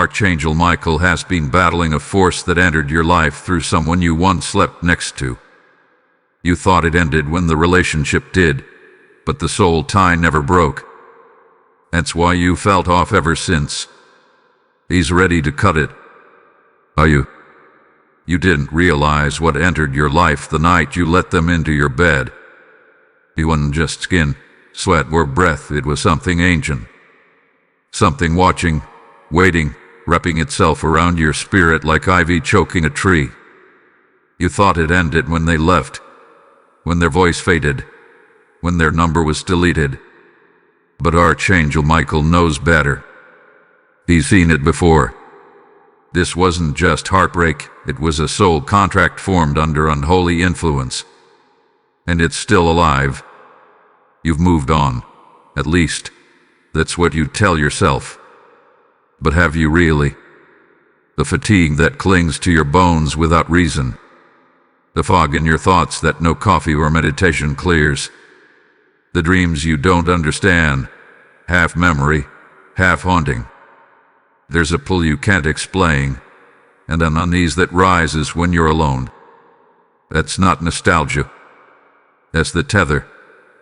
Archangel Michael has been battling a force that entered your life through someone you once slept next to. You thought it ended when the relationship did, but the soul tie never broke. That's why you felt off ever since. He's ready to cut it. Are you? You didn't realize what entered your life the night you let them into your bed. It wasn't just skin, sweat, or breath. It was something ancient. Something watching, waiting, wrapping itself around your spirit like ivy choking a tree. You thought it ended when they left, when their voice faded, when their number was deleted. But Archangel Michael knows better. He's seen it before. This wasn't just heartbreak, it was a soul contract formed under unholy influence. And it's still alive. You've moved on, at least. That's what you tell yourself. But have you really? The fatigue that clings to your bones without reason. The fog in your thoughts that no coffee or meditation clears. The dreams you don't understand, half memory, half haunting. There's a pull you can't explain, and an unease that rises when you're alone. That's not nostalgia. That's the tether,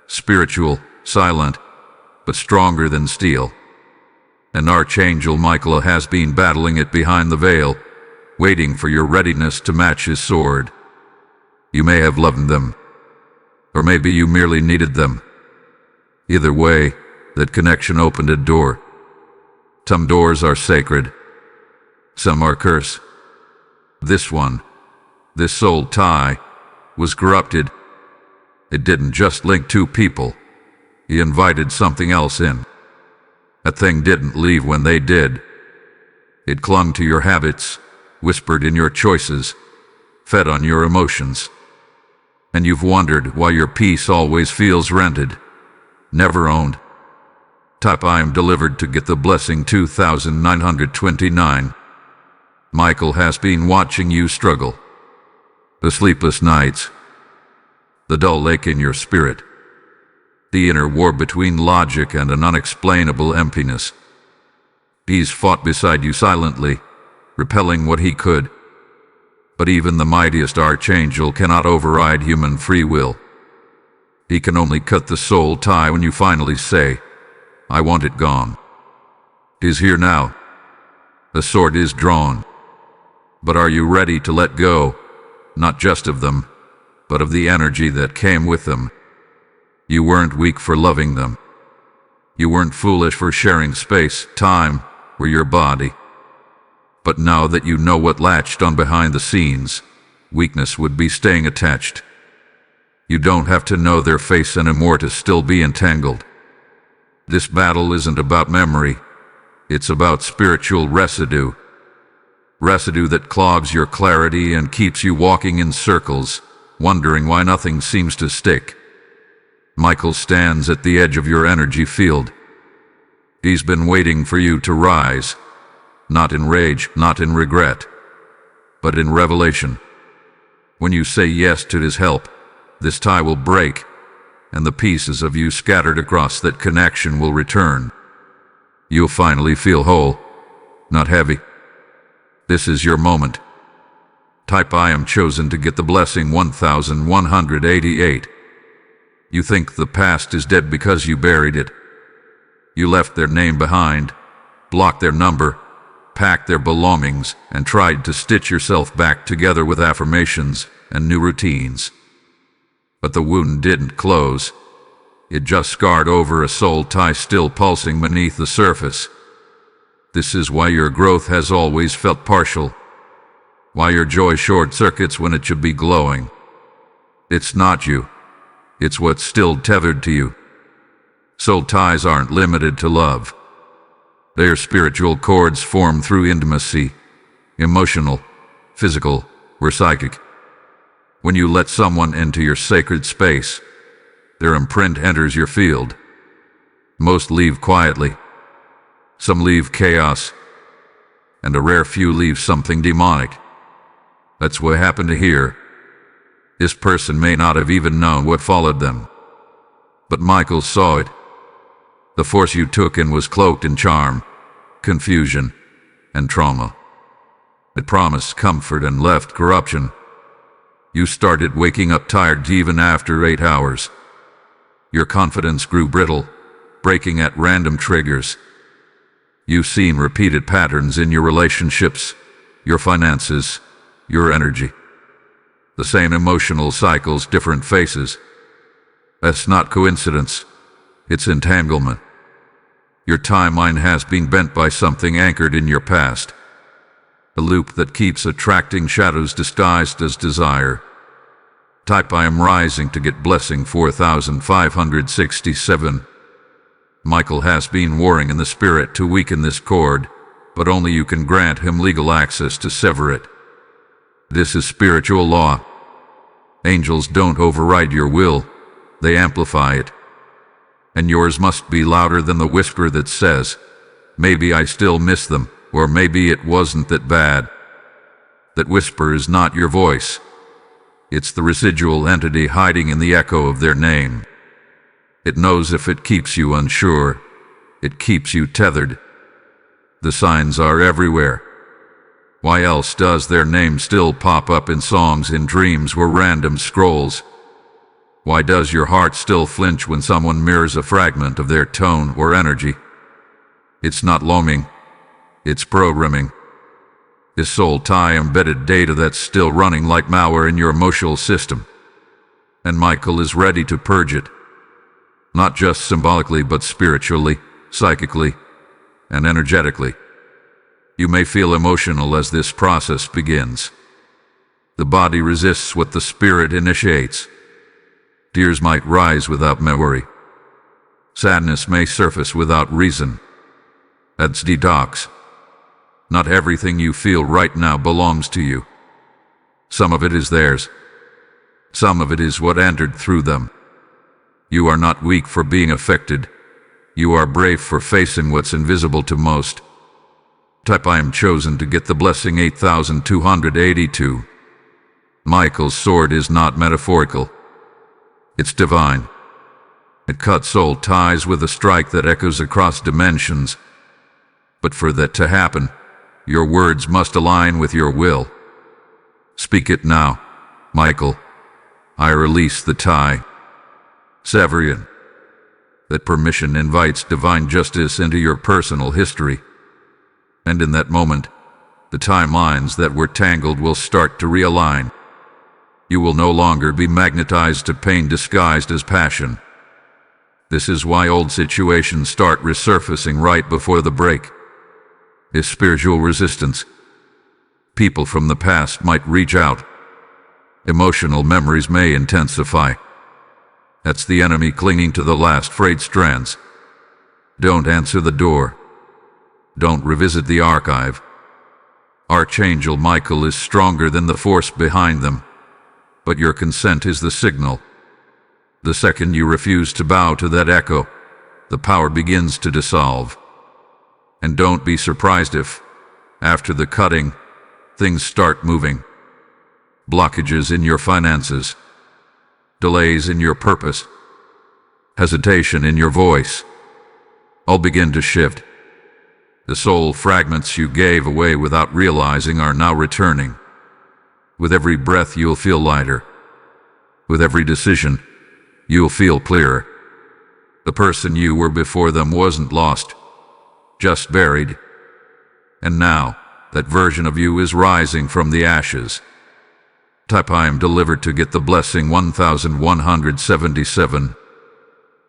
spiritual, silent, but stronger than steel. And Archangel Michael has been battling it behind the veil, waiting for your readiness to match his sword. You may have loved them, or maybe you merely needed them. Either way, that connection opened a door. Some doors are sacred, some are cursed. This one, this soul tie, was corrupted. It didn't just link two people. He invited something else in. That thing didn't leave when they did. It clung to your habits, whispered in your choices, fed on your emotions. And you've wondered why your peace always feels rented, never owned. Type I am delivered to get the blessing 2929. Michael has been watching you struggle. The sleepless nights, the dull ache in your spirit, the inner war between logic and an unexplainable emptiness. He's fought beside you silently, repelling what he could. But even the mightiest archangel cannot override human free will. He can only cut the soul tie when you finally say, I want it gone. He's here now. The sword is drawn. But are you ready to let go, not just of them, but of the energy that came with them? You weren't weak for loving them. You weren't foolish for sharing space, time, or your body. But now that you know what latched on behind the scenes, weakness would be staying attached. You don't have to know their face anymore to still be entangled. This battle isn't about memory. It's about spiritual residue. Residue that clogs your clarity and keeps you walking in circles, wondering why nothing seems to stick. Michael stands at the edge of your energy field. He's been waiting for you to rise, not in rage, not in regret, but in revelation. When you say yes to his help, this tie will break, and the pieces of you scattered across that connection will return. You'll finally feel whole, not heavy. This is your moment. Type I am chosen to get the blessing 1188. You think the past is dead because you buried it. You left their name behind, blocked their number, packed their belongings, and tried to stitch yourself back together with affirmations and new routines. But the wound didn't close. It just scarred over a soul tie still pulsing beneath the surface. This is why your growth has always felt partial, why your joy short circuits when it should be glowing. It's not you. It's what's still tethered to you. Soul ties aren't limited to love. They're spiritual cords formed through intimacy, emotional, physical, or psychic. When you let someone into your sacred space, their imprint enters your field. Most leave quietly. Some leave chaos, and a rare few leave something demonic. That's what happened here. This person may not have even known what followed them. But Michael saw it. The force you took in was cloaked in charm, confusion, and trauma. It promised comfort and left corruption. You started waking up tired even after 8 hours. Your confidence grew brittle, breaking at random triggers. You've seen repeated patterns in your relationships, your finances, your energy. The same emotional cycles, different faces. That's not coincidence. It's entanglement. Your timeline has been bent by something anchored in your past. A loop that keeps attracting shadows disguised as desire. Type I am rising to get blessing 4567. Michael has been warring in the spirit to weaken this cord, but only you can grant him legal access to sever it. This is spiritual law. Angels don't override your will, they amplify it. And yours must be louder than the whisper that says, maybe I still miss them, or maybe it wasn't that bad. That whisper is not your voice. It's the residual entity hiding in the echo of their name. It knows if it keeps you unsure, it keeps you tethered. The signs are everywhere. Why else does their name still pop up in songs, in dreams, or random scrolls? Why does your heart still flinch when someone mirrors a fragment of their tone or energy? It's not longing, it's programming. Is soul tie embedded data that's still running like malware in your emotional system. And Michael is ready to purge it. Not just symbolically, but spiritually, psychically, and energetically. You may feel emotional as this process begins. The body resists what the spirit initiates. Tears might rise without memory. Sadness may surface without reason. That's detox. Not everything you feel right now belongs to you. Some of it is theirs. Some of it is what entered through them. You are not weak for being affected. You are brave for facing what's invisible to most. Type I am chosen to get the blessing 8282. Michael's sword is not metaphorical. It's divine. It cuts soul ties with a strike that echoes across dimensions. But for that to happen, your words must align with your will. Speak it now, Michael. I release the tie. Severian. That permission invites divine justice into your personal history. And in that moment, the timelines that were tangled will start to realign. You will no longer be magnetized to pain disguised as passion. This is why old situations start resurfacing right before the break. Is spiritual resistance. People from the past might reach out. Emotional memories may intensify. That's the enemy clinging to the last frayed strands. Don't answer the door. Don't revisit the archive. Archangel Michael is stronger than the force behind them. But your consent is the signal. The second you refuse to bow to that echo, the power begins to dissolve. And don't be surprised if, after the cutting, things start moving. Blockages in your finances, delays in your purpose, hesitation in your voice, all begin to shift. The soul fragments you gave away without realizing are now returning. With every breath you'll feel lighter. With every decision, you'll feel clearer. The person you were before them wasn't lost, just buried. And now, that version of you is rising from the ashes. Type I am delivered to get the blessing 1177.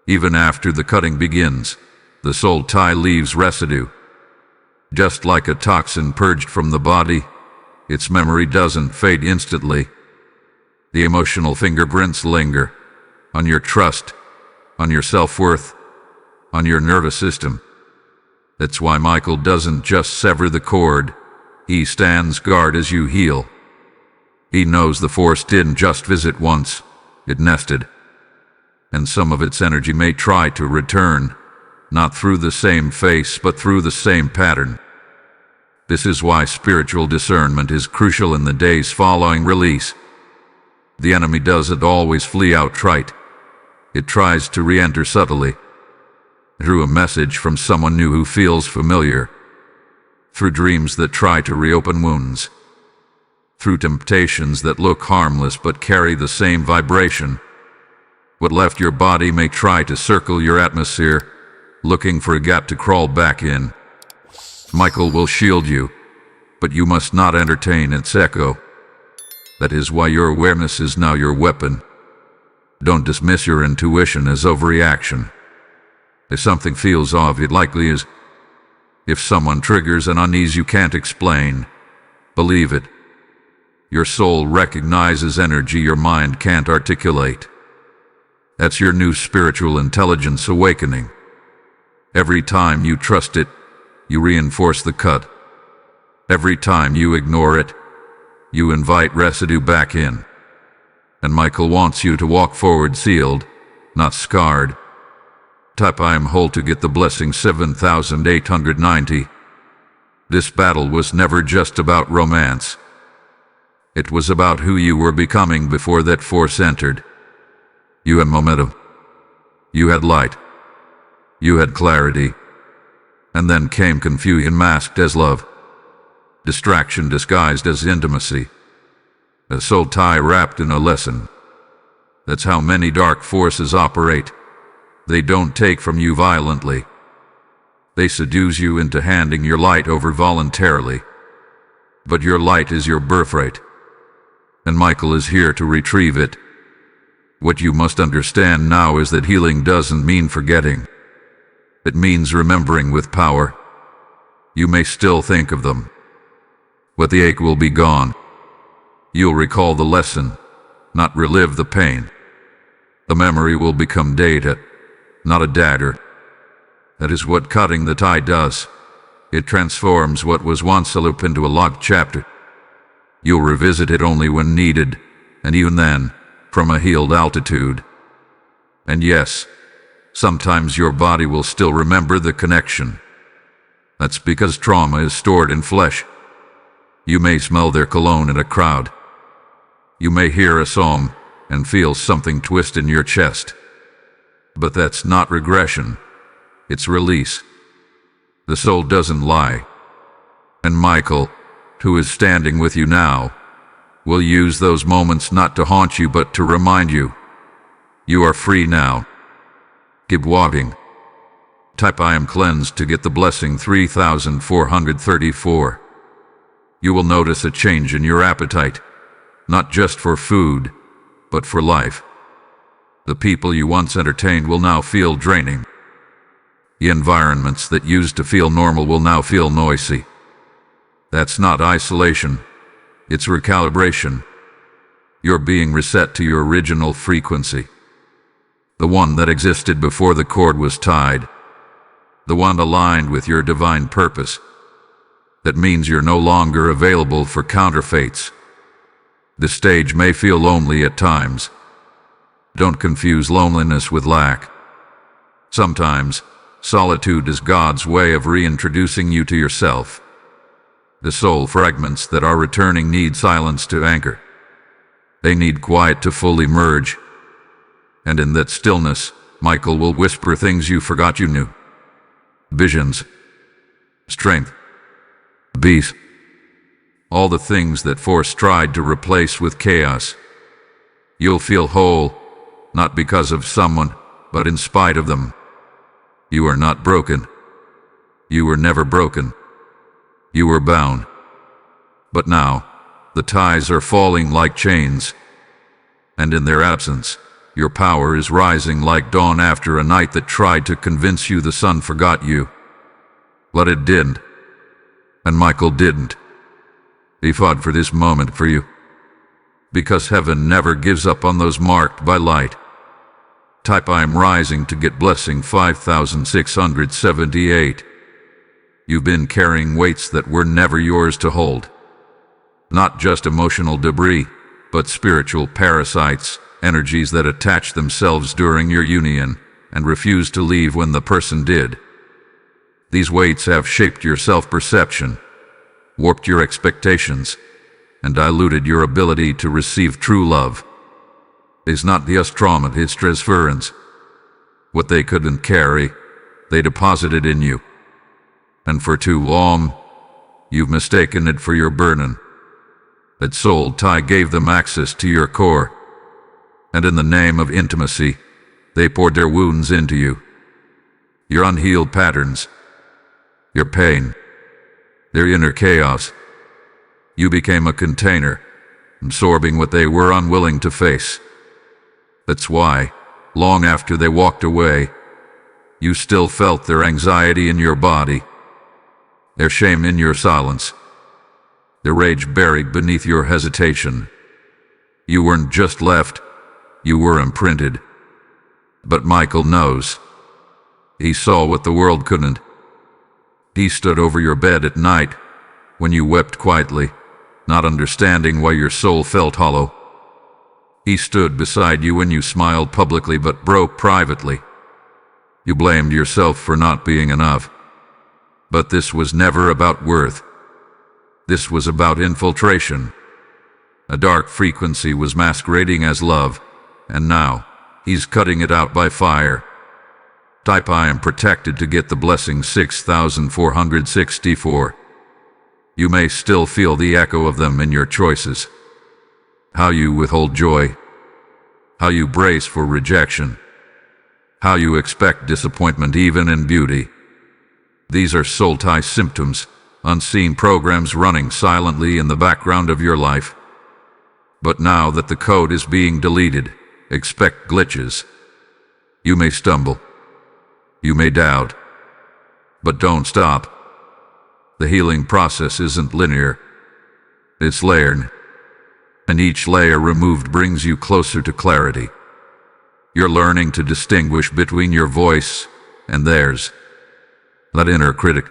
Even after the cutting begins, the soul tie leaves residue. Just like a toxin purged from the body, its memory doesn't fade instantly. The emotional fingerprints linger on your trust, on your self-worth, on your nervous system. That's why Michael doesn't just sever the cord, he stands guard as you heal. He knows the force didn't just visit once, it nested. And some of its energy may try to return, not through the same face but through the same pattern. This is why spiritual discernment is crucial in the days following release. The enemy doesn't always flee outright. It tries to re-enter subtly, through a message from someone new who feels familiar. through dreams that try to reopen wounds, through temptations that look harmless but carry the same vibration. What left your body may try to circle your atmosphere, looking for a gap to crawl back in. Michael will shield you, but you must not entertain its echo. That is why your awareness is now your weapon. Don't dismiss your intuition as overreaction. If something feels off, it likely is. If someone triggers an unease you can't explain, believe it. Your soul recognizes energy your mind can't articulate. That's your new spiritual intelligence awakening. Every time you trust it, you reinforce the cut. Every time you ignore it, you invite residue back in. And Michael wants you to walk forward sealed, not scarred. Type I am whole to get the blessing 7890. This battle was never just about romance. It was about who you were becoming before that force entered. You had momentum. You had light. You had clarity. And then came confusion masked as love. Distraction disguised as intimacy. A soul tie wrapped in a lesson. That's how many dark forces operate. They don't take from you violently. They seduce you into handing your light over voluntarily. But your light is your birthright. And Michael is here to retrieve it. What you must understand now is that healing doesn't mean forgetting. It means remembering with power. You may still think of them, but the ache will be gone. You'll recall the lesson, not relive the pain. The memory will become data, not a dagger. That is what cutting the tie does. It transforms what was once a loop into a locked chapter. You'll revisit it only when needed, and even then, from a healed altitude. And yes, sometimes your body will still remember the connection. That's because trauma is stored in flesh. You may smell their cologne in a crowd. You may hear a song and feel something twist in your chest. But that's not regression. It's release. The soul doesn't lie. And Michael, who is standing with you now, will use those moments not to haunt you but to remind you. You are free now. Keep walking. Type I am cleansed to get the blessing 3434. You will notice a change in your appetite, not just for food, but for life. The people you once entertained will now feel draining. The environments that used to feel normal will now feel noisy. That's not isolation. It's recalibration. You're being reset to your original frequency. The one that existed before the cord was tied. The one aligned with your divine purpose. That means you're no longer available for counterfeits. The stage may feel lonely at times. Don't confuse loneliness with lack. Sometimes, solitude is God's way of reintroducing you to yourself. The soul fragments that are returning need silence to anchor. They need quiet to fully merge. And in that stillness, Michael will whisper things you forgot you knew. Visions, strength, peace. All the things that force tried to replace with chaos. You'll feel whole, not because of someone, but in spite of them. You are not broken. You were never broken. You were bound. But now, the ties are falling like chains. And in their absence, your power is rising like dawn after a night that tried to convince you the sun forgot you. But it didn't. And Michael didn't. He fought for this moment for you. Because heaven never gives up on those marked by light. Type I am rising to get blessing 5678. You've been carrying weights that were never yours to hold. Not just emotional debris, but spiritual parasites, energies that attach themselves during your union and refuse to leave when the person did. These weights have shaped your self-perception, warped your expectations, and diluted your ability to receive true love. It's not the trauma, it's severance. What they couldn't carry, they deposited in you. And for too long, You've mistaken it for your burden. That soul tie gave them access to your core, and in the name of intimacy, they poured their wounds into you. Your unhealed patterns, your pain, their inner chaos. You became a container, absorbing what they were unwilling to face. That's why, long after they walked away, you still felt their anxiety in your body, their shame in your silence, their rage buried beneath your hesitation. You weren't just left, you were imprinted. But Michael knows. He saw what the world couldn't. He stood over your bed at night when you wept quietly, not understanding why your soul felt hollow. He stood beside you when you smiled publicly but broke privately. You blamed yourself for not being enough. But this was never about worth. This was about infiltration. A dark frequency was masquerading as love, and now he's cutting it out by fire. Type I am protected to get the blessing 6464. You may still feel the echo of them in your choices. How you withhold joy. How you brace for rejection. How you expect disappointment even in beauty. These are soul tie symptoms, unseen programs running silently in the background of your life. But now that the code is being deleted, expect glitches. You may stumble. You may doubt. But don't stop. The healing process isn't linear. It's layered. And each layer removed brings you closer to clarity. You're learning to distinguish between your voice and theirs. That inner critic.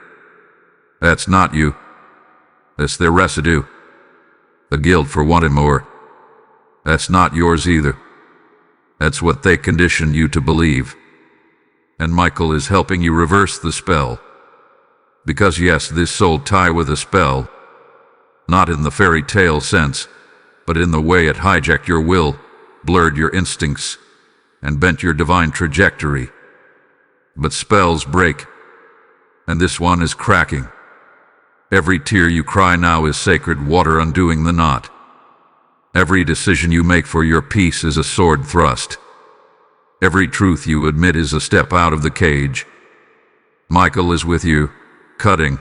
That's not you. That's their residue. The guilt for wanting more. That's not yours either. That's what they conditioned you to believe. And Michael is helping you reverse the spell. Because yes, this soul tie with a spell, not in the fairy tale sense, but in the way it hijacked your will, blurred your instincts, and bent your divine trajectory. But spells break, and this one is cracking. Every tear you cry now is sacred water undoing the knot. Every decision you make for your peace is a sword thrust. Every truth you admit is a step out of the cage. Michael is with you, cutting,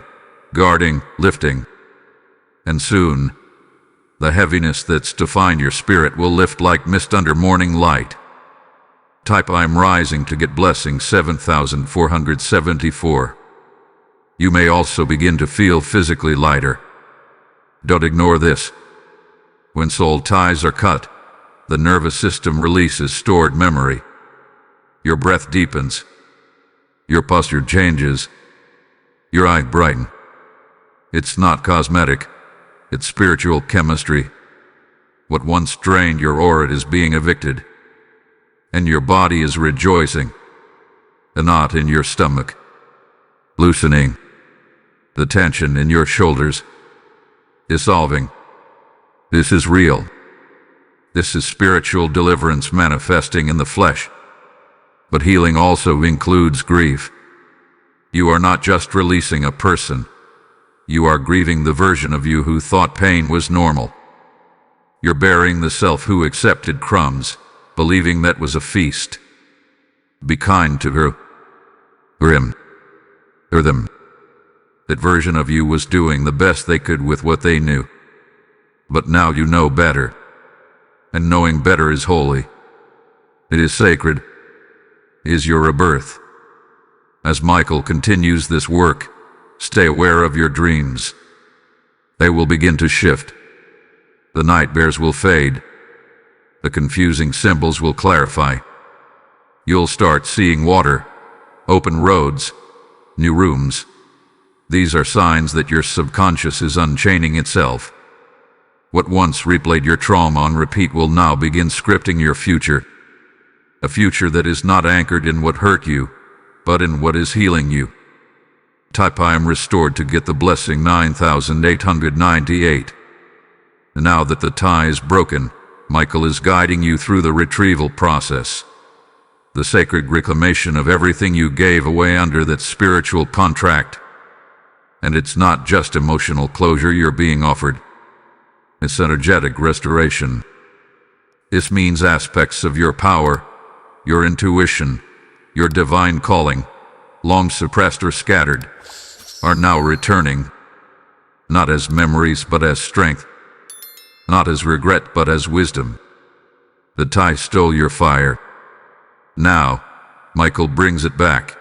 guarding, lifting. And soon, the heaviness that's defined your spirit will lift like mist under morning light. Type I'm rising to get blessing 7474. You may also begin to feel physically lighter. Don't ignore this. When soul ties are cut, the nervous system releases stored memory. Your breath deepens. Your posture changes. Your eyes brighten. It's not cosmetic. It's spiritual chemistry. What once drained your aura is being evicted. And your body is rejoicing. A knot in your stomach. Loosening. The tension in your shoulders. Dissolving. This is real. This is spiritual deliverance manifesting in the flesh. But healing also includes grief. You are not just releasing a person. You are grieving the version of you who thought pain was normal. You're burying the self who accepted crumbs, believing that was a feast. Be kind to her. Or him. Or them. That version of you was doing the best they could with what they knew. But now you know better. And knowing better is holy. It is sacred. Is your rebirth. As Michael continues this work, stay aware of your dreams. They will begin to shift. The nightmares will fade. The confusing symbols will clarify. You'll start seeing water, open roads, new rooms. These are signs that your subconscious is unchaining itself. What once replayed your trauma on repeat will now begin scripting your future. A future that is not anchored in what hurt you, but in what is healing you. Type I am restored to get the blessing 9898. Now that the tie is broken, Michael is guiding you through the retrieval process. The sacred reclamation of everything you gave away under that spiritual contract. And it's not just emotional closure you're being offered. It's energetic restoration. This means aspects of your power, your intuition, your divine calling, long suppressed or scattered, are now returning, not as memories but as strength, not as regret but as wisdom. The tie stole your fire. Now, Michael brings it back.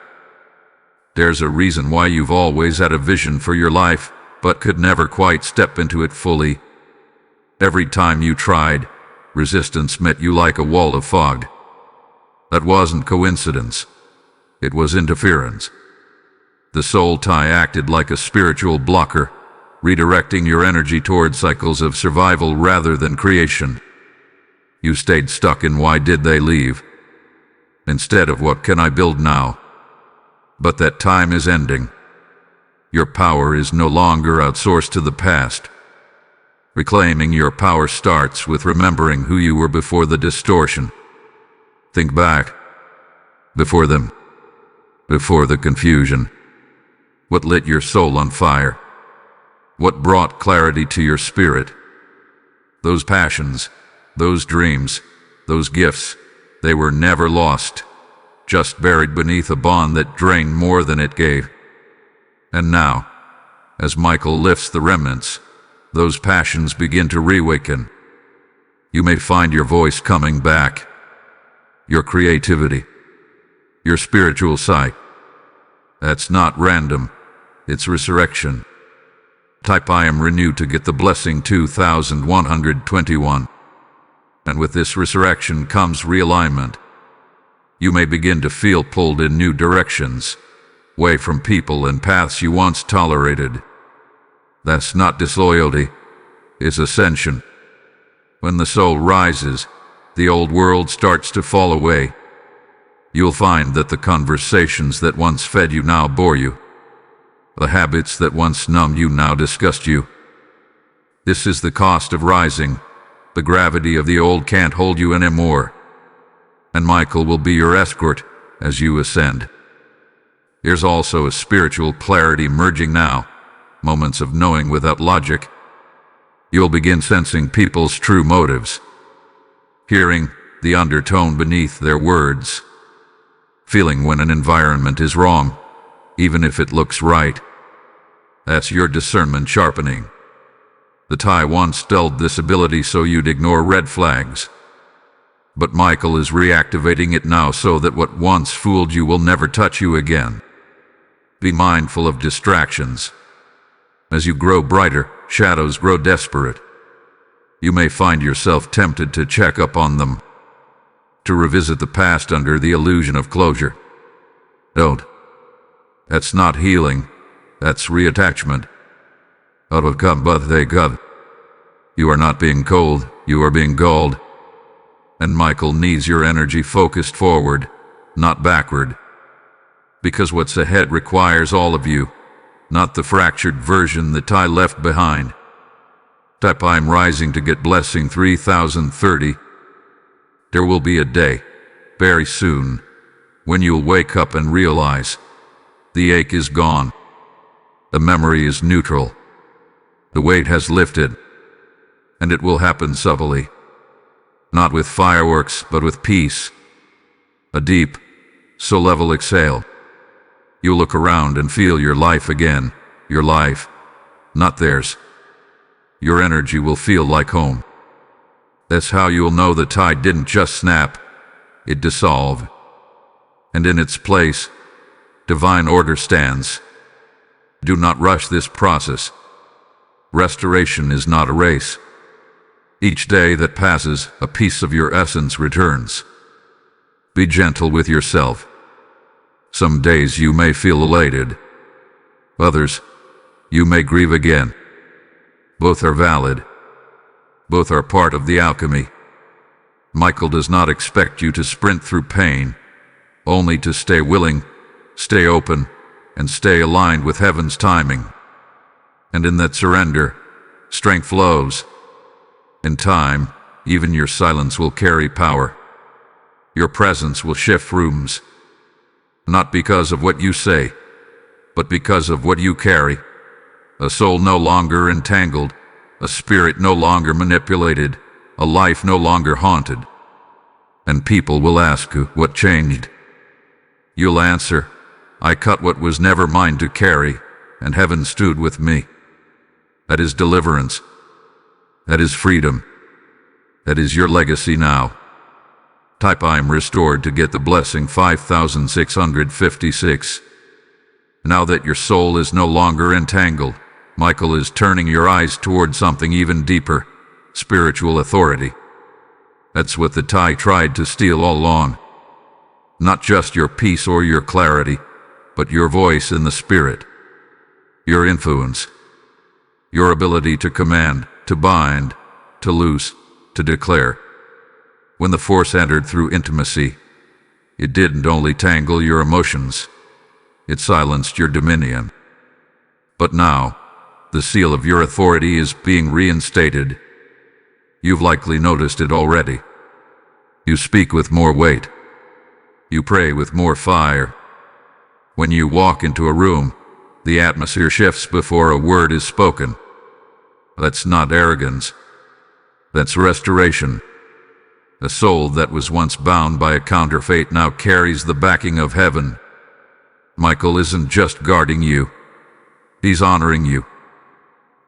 There's a reason why you've always had a vision for your life, but could never quite step into it fully. Every time you tried, resistance met you like a wall of fog. That wasn't coincidence. It was interference. The soul tie acted like a spiritual blocker, redirecting your energy toward cycles of survival rather than creation. You stayed stuck in why did they leave, instead of what can I build now. But that time is ending. Your power is no longer outsourced to the past. Reclaiming your power starts with remembering who you were before the distortion. Think back. Before them. Before the confusion. What lit your soul on fire? What brought clarity to your spirit? Those passions, those dreams, those gifts, they were never lost, just buried beneath a bond that drained more than it gave. And now, as Michael lifts the remnants, those passions begin to reawaken. You may find your voice coming back, your creativity, your spiritual sight. That's not random, it's resurrection. Type I am renewed to get the blessing 2121. And with this resurrection comes realignment. You may begin to feel pulled in new directions, away from people and paths you once tolerated. That's not disloyalty, it's ascension. When the soul rises, the old world starts to fall away. You'll find that the conversations that once fed you now bore you. The habits that once numbed you now disgust you. This is the cost of rising. The gravity of the old can't hold you anymore. And Michael will be your escort as you ascend. There's also a spiritual clarity merging now, moments of knowing without logic. You'll begin sensing people's true motives, hearing the undertone beneath their words, feeling when an environment is wrong, even if it looks right. That's your discernment sharpening. The tie once dulled this ability so you'd ignore red flags. But Michael is reactivating it now so that what once fooled you will never touch you again. Be mindful of distractions. As you grow brighter, shadows grow desperate. You may find yourself tempted to check up on them, to revisit the past under the illusion of closure. Don't. That's not healing. That's reattachment. Out of come but they come. You are not being cold, you are being galled. And Michael needs your energy focused forward, not backward. Because what's ahead requires all of you, not the fractured version that I left behind. Type I'm rising to get blessing 3030. There will be a day, very soon, when you'll wake up and realize the ache is gone. The memory is neutral. The weight has lifted. And it will happen subtly. Not with fireworks, but with peace. A deep, soul-level exhale. You look around and feel your life again. Your life, not theirs. Your energy will feel like home. That's how you'll know the tide didn't just snap, it dissolved. And in its place, divine order stands. Do not rush this process. Restoration is not a race. Each day that passes, a piece of your essence returns. Be gentle with yourself. Some days you may feel elated. Others, you may grieve again. Both are valid. Both are part of the alchemy. Michael does not expect you to sprint through pain, only to stay willing, stay open, and stay aligned with heaven's timing. And in that surrender, strength flows. In time, even your silence will carry power. Your presence will shift rooms. Not because of what you say, but because of what you carry. a soul no longer entangled, a spirit no longer manipulated, a life no longer haunted. And people will ask you, what changed? You'll answer, I cut what was never mine to carry, and heaven stood with me. That is deliverance. That is freedom. That is your legacy now. Type I'm restored to get the blessing 5656. Now that your soul is no longer entangled, Michael is turning your eyes toward something even deeper, spiritual authority. That's what the tie tried to steal all along. Not just your peace or your clarity, but your voice in the spirit. Your influence. Your ability to command, to bind, to loose, to declare. When the force entered through intimacy, it didn't only tangle your emotions, it silenced your dominion. But now, the seal of your authority is being reinstated. You've likely noticed it already. You speak with more weight. You pray with more fire. When you walk into a room, the atmosphere shifts before a word is spoken. That's not arrogance. That's restoration. A soul that was once bound by a counterfeit now carries the backing of heaven. Michael isn't just guarding you. He's honoring you.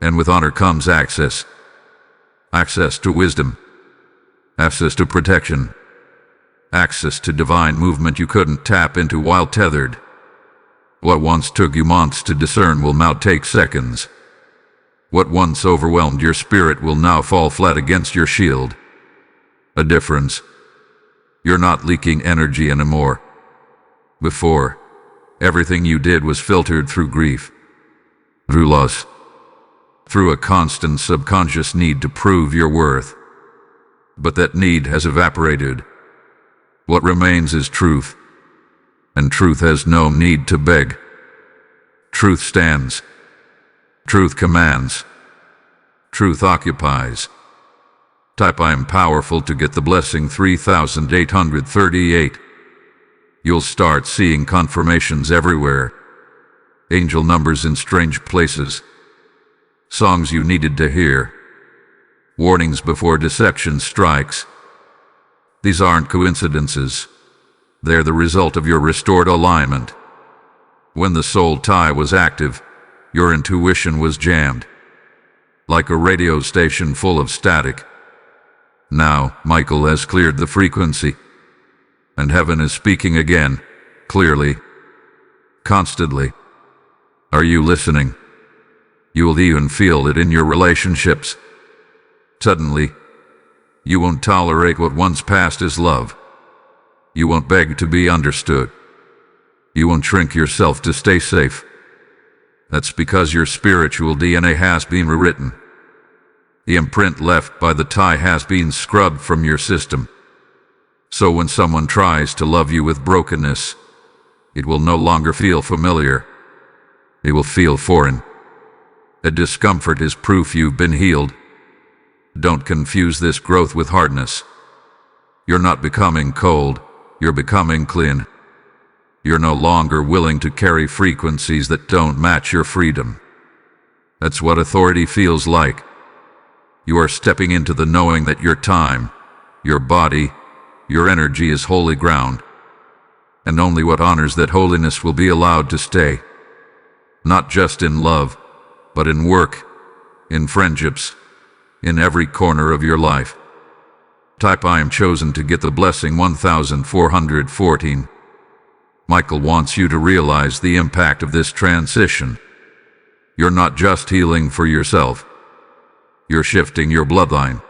And with honor comes access. Access to wisdom. Access to protection. Access to divine movement you couldn't tap into while tethered. What once took you months to discern will now take seconds. What once overwhelmed your spirit will now fall flat against your shield. A difference. You're not leaking energy anymore. Before, everything you did was filtered through grief, through loss, through a constant subconscious need to prove your worth. But that need has evaporated. What remains is truth, and truth has no need to beg. Truth stands. Truth commands. Truth occupies. Type I am powerful to get the blessing 3838. You'll start seeing confirmations everywhere. Angel numbers in strange places. Songs you needed to hear. Warnings before deception strikes. These aren't coincidences. They're the result of your restored alignment. When the soul tie was active, your intuition was jammed. Like a radio station full of static. Now, Michael has cleared the frequency. And heaven is speaking again, clearly, constantly. Are you listening? You will even feel it in your relationships. Suddenly, you won't tolerate what once passed as love. You won't beg to be understood. You won't shrink yourself to stay safe. That's because your spiritual DNA has been rewritten. The imprint left by the tie has been scrubbed from your system. So when someone tries to love you with brokenness, it will no longer feel familiar. It will feel foreign. A discomfort is proof you've been healed. Don't confuse this growth with hardness. You're not becoming cold, you're becoming clean. You're no longer willing to carry frequencies that don't match your freedom. That's what authority feels like. You are stepping into the knowing that your time, your body, your energy is holy ground. And only what honors that holiness will be allowed to stay. Not just in love, but in work, in friendships, in every corner of your life. Type I am chosen to get the blessing 1414. Michael wants you to realize the impact of this transition. You're not just healing for yourself. You're shifting your bloodline.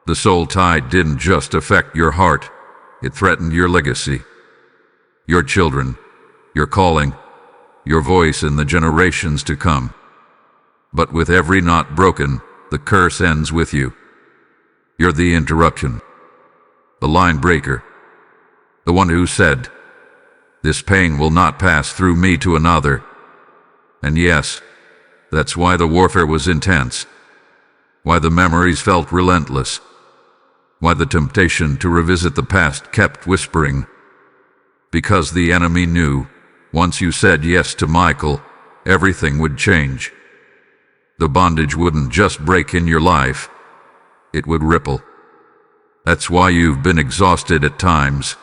The soul tie didn't just affect your heart, it threatened your legacy. Your children, your calling, your voice in the generations to come. But with every knot broken, the curse ends with you. You're the interruption, the line breaker, the one who said, "This pain will not pass through me to another." And yes, that's why the warfare was intense, why the memories felt relentless, why the temptation to revisit the past kept whispering. Because the enemy knew, once you said yes to Michael, everything would change. The bondage wouldn't just break in your life, it would ripple. That's why you've been exhausted at times.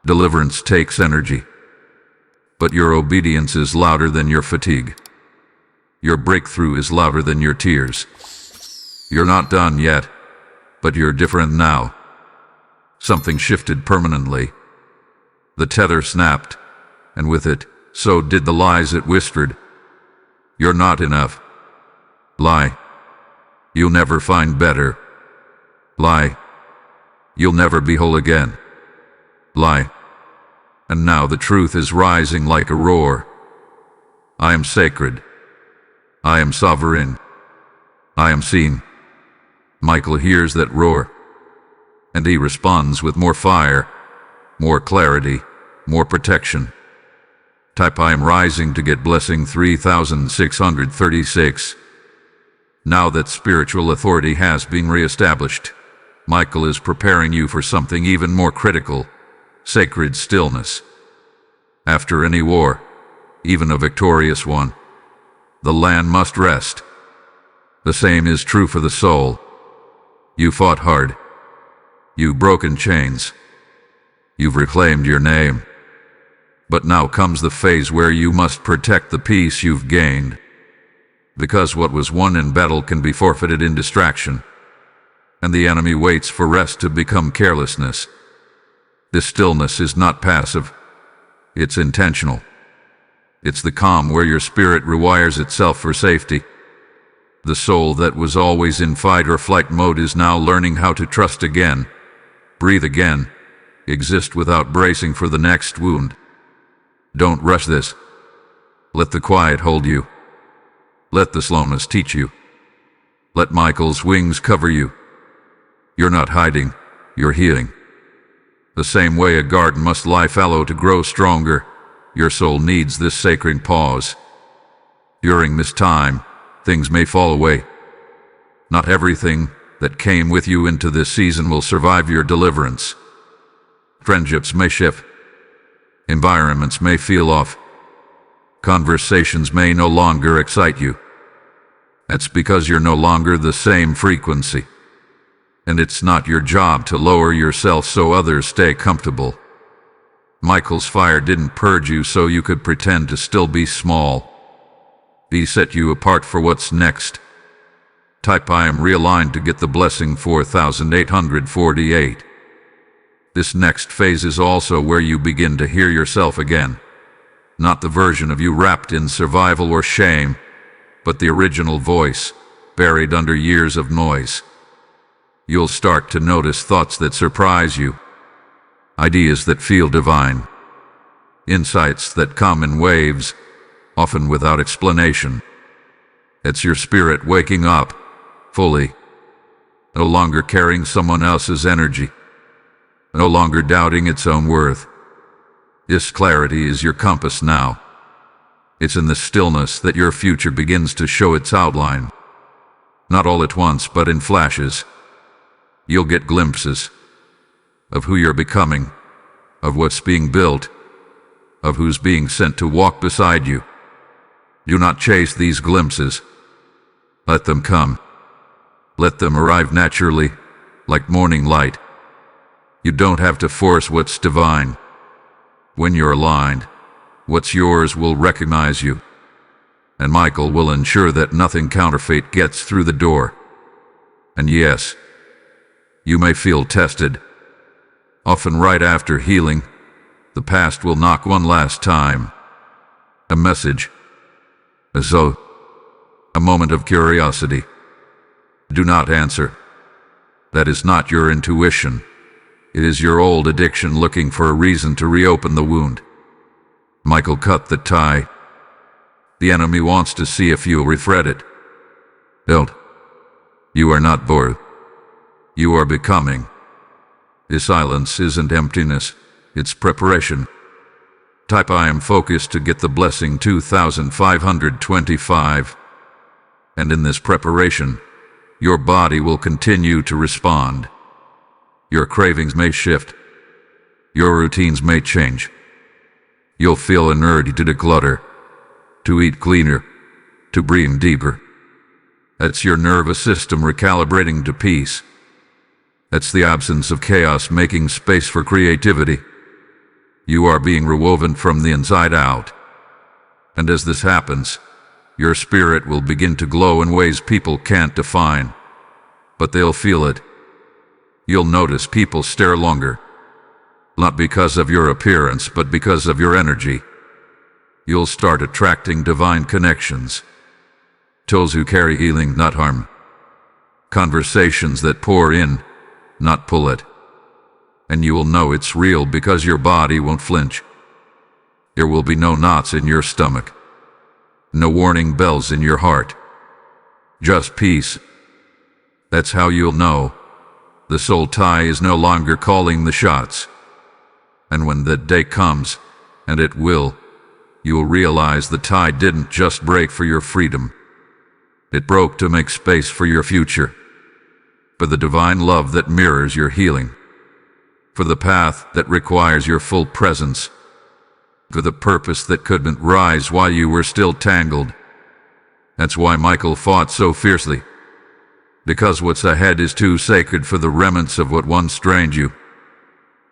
Deliverance takes energy, but your obedience is louder than your fatigue. Your breakthrough is louder than your tears. You're not done yet, but you're different now. Something shifted permanently. The tether snapped, and with it, so did the lies it whispered. You're not enough. Lie. You'll never find better. Lie. You'll never be whole again. Lie. And now the truth is rising like a roar. I am sacred. I am sovereign. I am seen. Michael hears that roar, and he responds with more fire, more clarity, more protection. Type I am rising to get blessing 3636. Now that spiritual authority has been reestablished, Michael is preparing you for something even more critical: sacred stillness. After any war, even a victorious one, the land must rest. The same is true for the soul. You fought hard. You've broken chains. You've reclaimed your name. But now comes the phase where you must protect the peace you've gained. Because what was won in battle can be forfeited in distraction, and the enemy waits for rest to become carelessness. This stillness is not passive. It's intentional. It's the calm where your spirit rewires itself for safety. The soul that was always in fight or flight mode is now learning how to trust again, breathe again, exist without bracing for the next wound. Don't rush this. Let the quiet hold you. Let the slowness teach you. Let Michael's wings cover you. You're not hiding, you're healing. The same way a garden must lie fallow to grow stronger, your soul needs this sacred pause. During this time, things may fall away. Not everything that came with you into this season will survive your deliverance. Friendships may shift. Environments may feel off. Conversations may no longer excite you. That's because you're no longer the same frequency. And it's not your job to lower yourself so others stay comfortable. Michael's fire didn't purge you so you could pretend to still be small. He set you apart for what's next. Type I am realigned to get the blessing 4848. This next phase is also where you begin to hear yourself again. Not the version of you wrapped in survival or shame, but the original voice, buried under years of noise. You'll start to notice thoughts that surprise you, ideas that feel divine, insights that come in waves, often without explanation. It's your spirit waking up, fully, no longer carrying someone else's energy, no longer doubting its own worth. This clarity is your compass now. It's in the stillness that your future begins to show its outline. Not all at once, but in flashes. You'll get glimpses of who you're becoming, of what's being built, of who's being sent to walk beside you. Do not chase these glimpses. Let them come. Let them arrive naturally, like morning light. You don't have to force what's divine. When you're aligned, what's yours will recognize you. And Michael will ensure that nothing counterfeit gets through the door. And yes, you may feel tested. Often right after healing, the past will knock one last time. A message. As though a moment of curiosity. Do not answer. That is not your intuition. It is your old addiction looking for a reason to reopen the wound. Michael cut the tie. The enemy wants to see if you'll refret it. Don't. You are not bored. You are becoming. This silence isn't emptiness, it's preparation. Type I am focused to get the blessing 2525. And in this preparation, your body will continue to respond. Your cravings may shift. Your routines may change. You'll feel an urge to declutter, to eat cleaner, to breathe deeper. That's your nervous system recalibrating to peace. That's the absence of chaos making space for creativity. You are being rewoven from the inside out. And as this happens, your spirit will begin to glow in ways people can't define. But they'll feel it. You'll notice people stare longer. Not because of your appearance, but because of your energy. You'll start attracting divine connections. Tools who carry healing, not harm. Conversations that pour in, not pull it. And you will know it's real because your body won't flinch. There will be no knots in your stomach. No warning bells in your heart. Just peace. That's how you'll know. The soul tie is no longer calling the shots. And when that day comes, and it will, you will realize the tie didn't just break for your freedom. It broke to make space for your future. For the divine love that mirrors your healing. For the path that requires your full presence. For the purpose that couldn't rise while you were still tangled. That's why Michael fought so fiercely. Because what's ahead is too sacred for the remnants of what once strained you.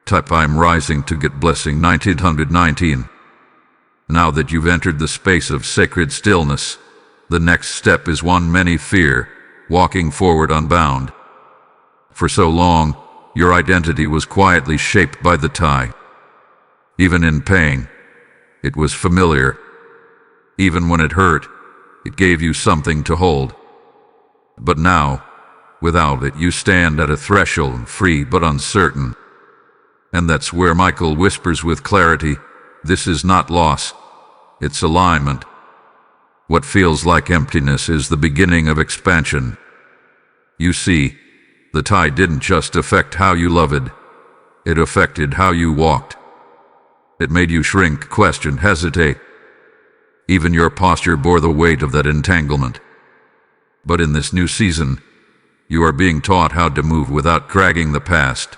Type I'm rising to get blessing 1919. Now that you've entered the space of sacred stillness, the next step is one many fear, walking forward unbound. For so long, your identity was quietly shaped by the tie. Even in pain, it was familiar. Even when it hurt, it gave you something to hold. But now, without it, you stand at a threshold, free but uncertain. And that's where Michael whispers with clarity, this is not loss, it's alignment. What feels like emptiness is the beginning of expansion. You see, the tie didn't just affect how you loved, it affected how you walked. It made you shrink, question, hesitate. Even your posture bore the weight of that entanglement. But in this new season, you are being taught how to move without dragging the past.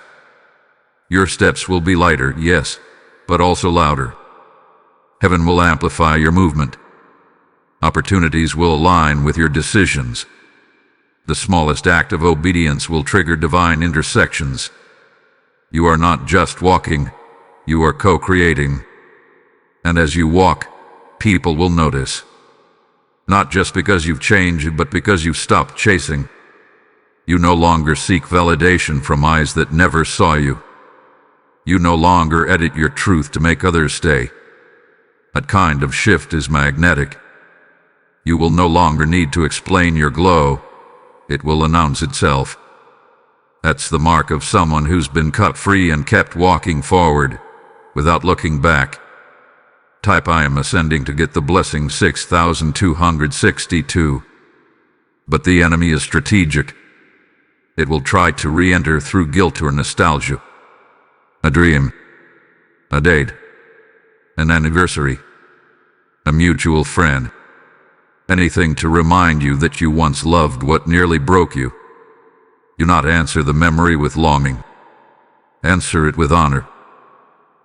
Your steps will be lighter, yes, but also louder. Heaven will amplify your movement. Opportunities will align with your decisions. The smallest act of obedience will trigger divine intersections. You are not just walking, you are co-creating. And as you walk, people will notice. Not just because you've changed, but because you've stopped chasing. You no longer seek validation from eyes that never saw you. You no longer edit your truth to make others stay. That kind of shift is magnetic. You will no longer need to explain your glow. It will announce itself. That's the mark of someone who's been cut free and kept walking forward, without looking back. Type I am ascending to get the blessing 6262. But the enemy is strategic. It will try to re-enter through guilt or nostalgia. A dream. A date. An anniversary. A mutual friend. Anything to remind you that you once loved what nearly broke you. Do not answer the memory with longing. Answer it with honor.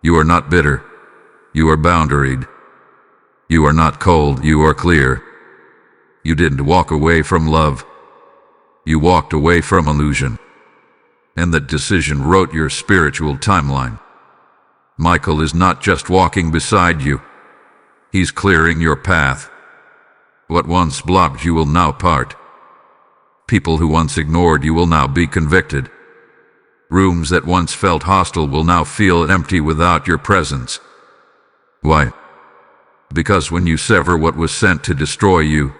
You are not bitter. You are boundaried. You are not cold, you are clear. You didn't walk away from love. You walked away from illusion. And that decision wrote your spiritual timeline. Michael is not just walking beside you. He's clearing your path. What once blocked you will now part. People who once ignored you will now be convicted. Rooms that once felt hostile will now feel empty without your presence. Why? Because when you sever what was sent to destroy you,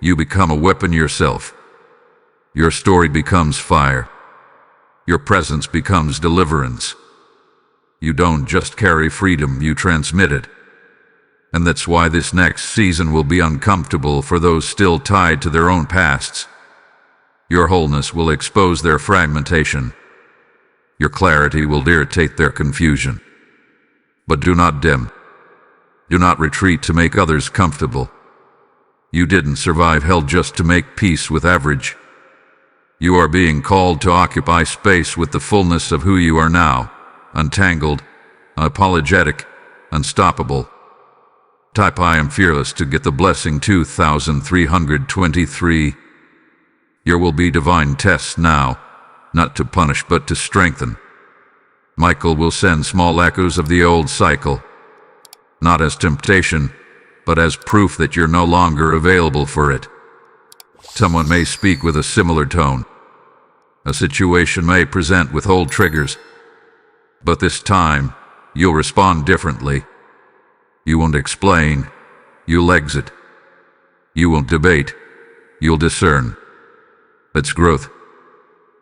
you become a weapon yourself. Your story becomes fire. Your presence becomes deliverance. You don't just carry freedom, you transmit it. And that's why this next season will be uncomfortable for those still tied to their own pasts. Your wholeness will expose their fragmentation. Your clarity will irritate their confusion. But do not dim. Do not retreat to make others comfortable. You didn't survive hell just to make peace with average. You are being called to occupy space with the fullness of who you are now, untangled, unapologetic, unstoppable. Type I am fearless to get the blessing 2323. There will be divine tests now, not to punish but to strengthen. Michael will send small echoes of the old cycle, not as temptation, but as proof that you're no longer available for it. Someone may speak with a similar tone. A situation may present with old triggers, but this time, you'll respond differently. You won't explain, you'll exit. You won't debate, you'll discern. That's growth.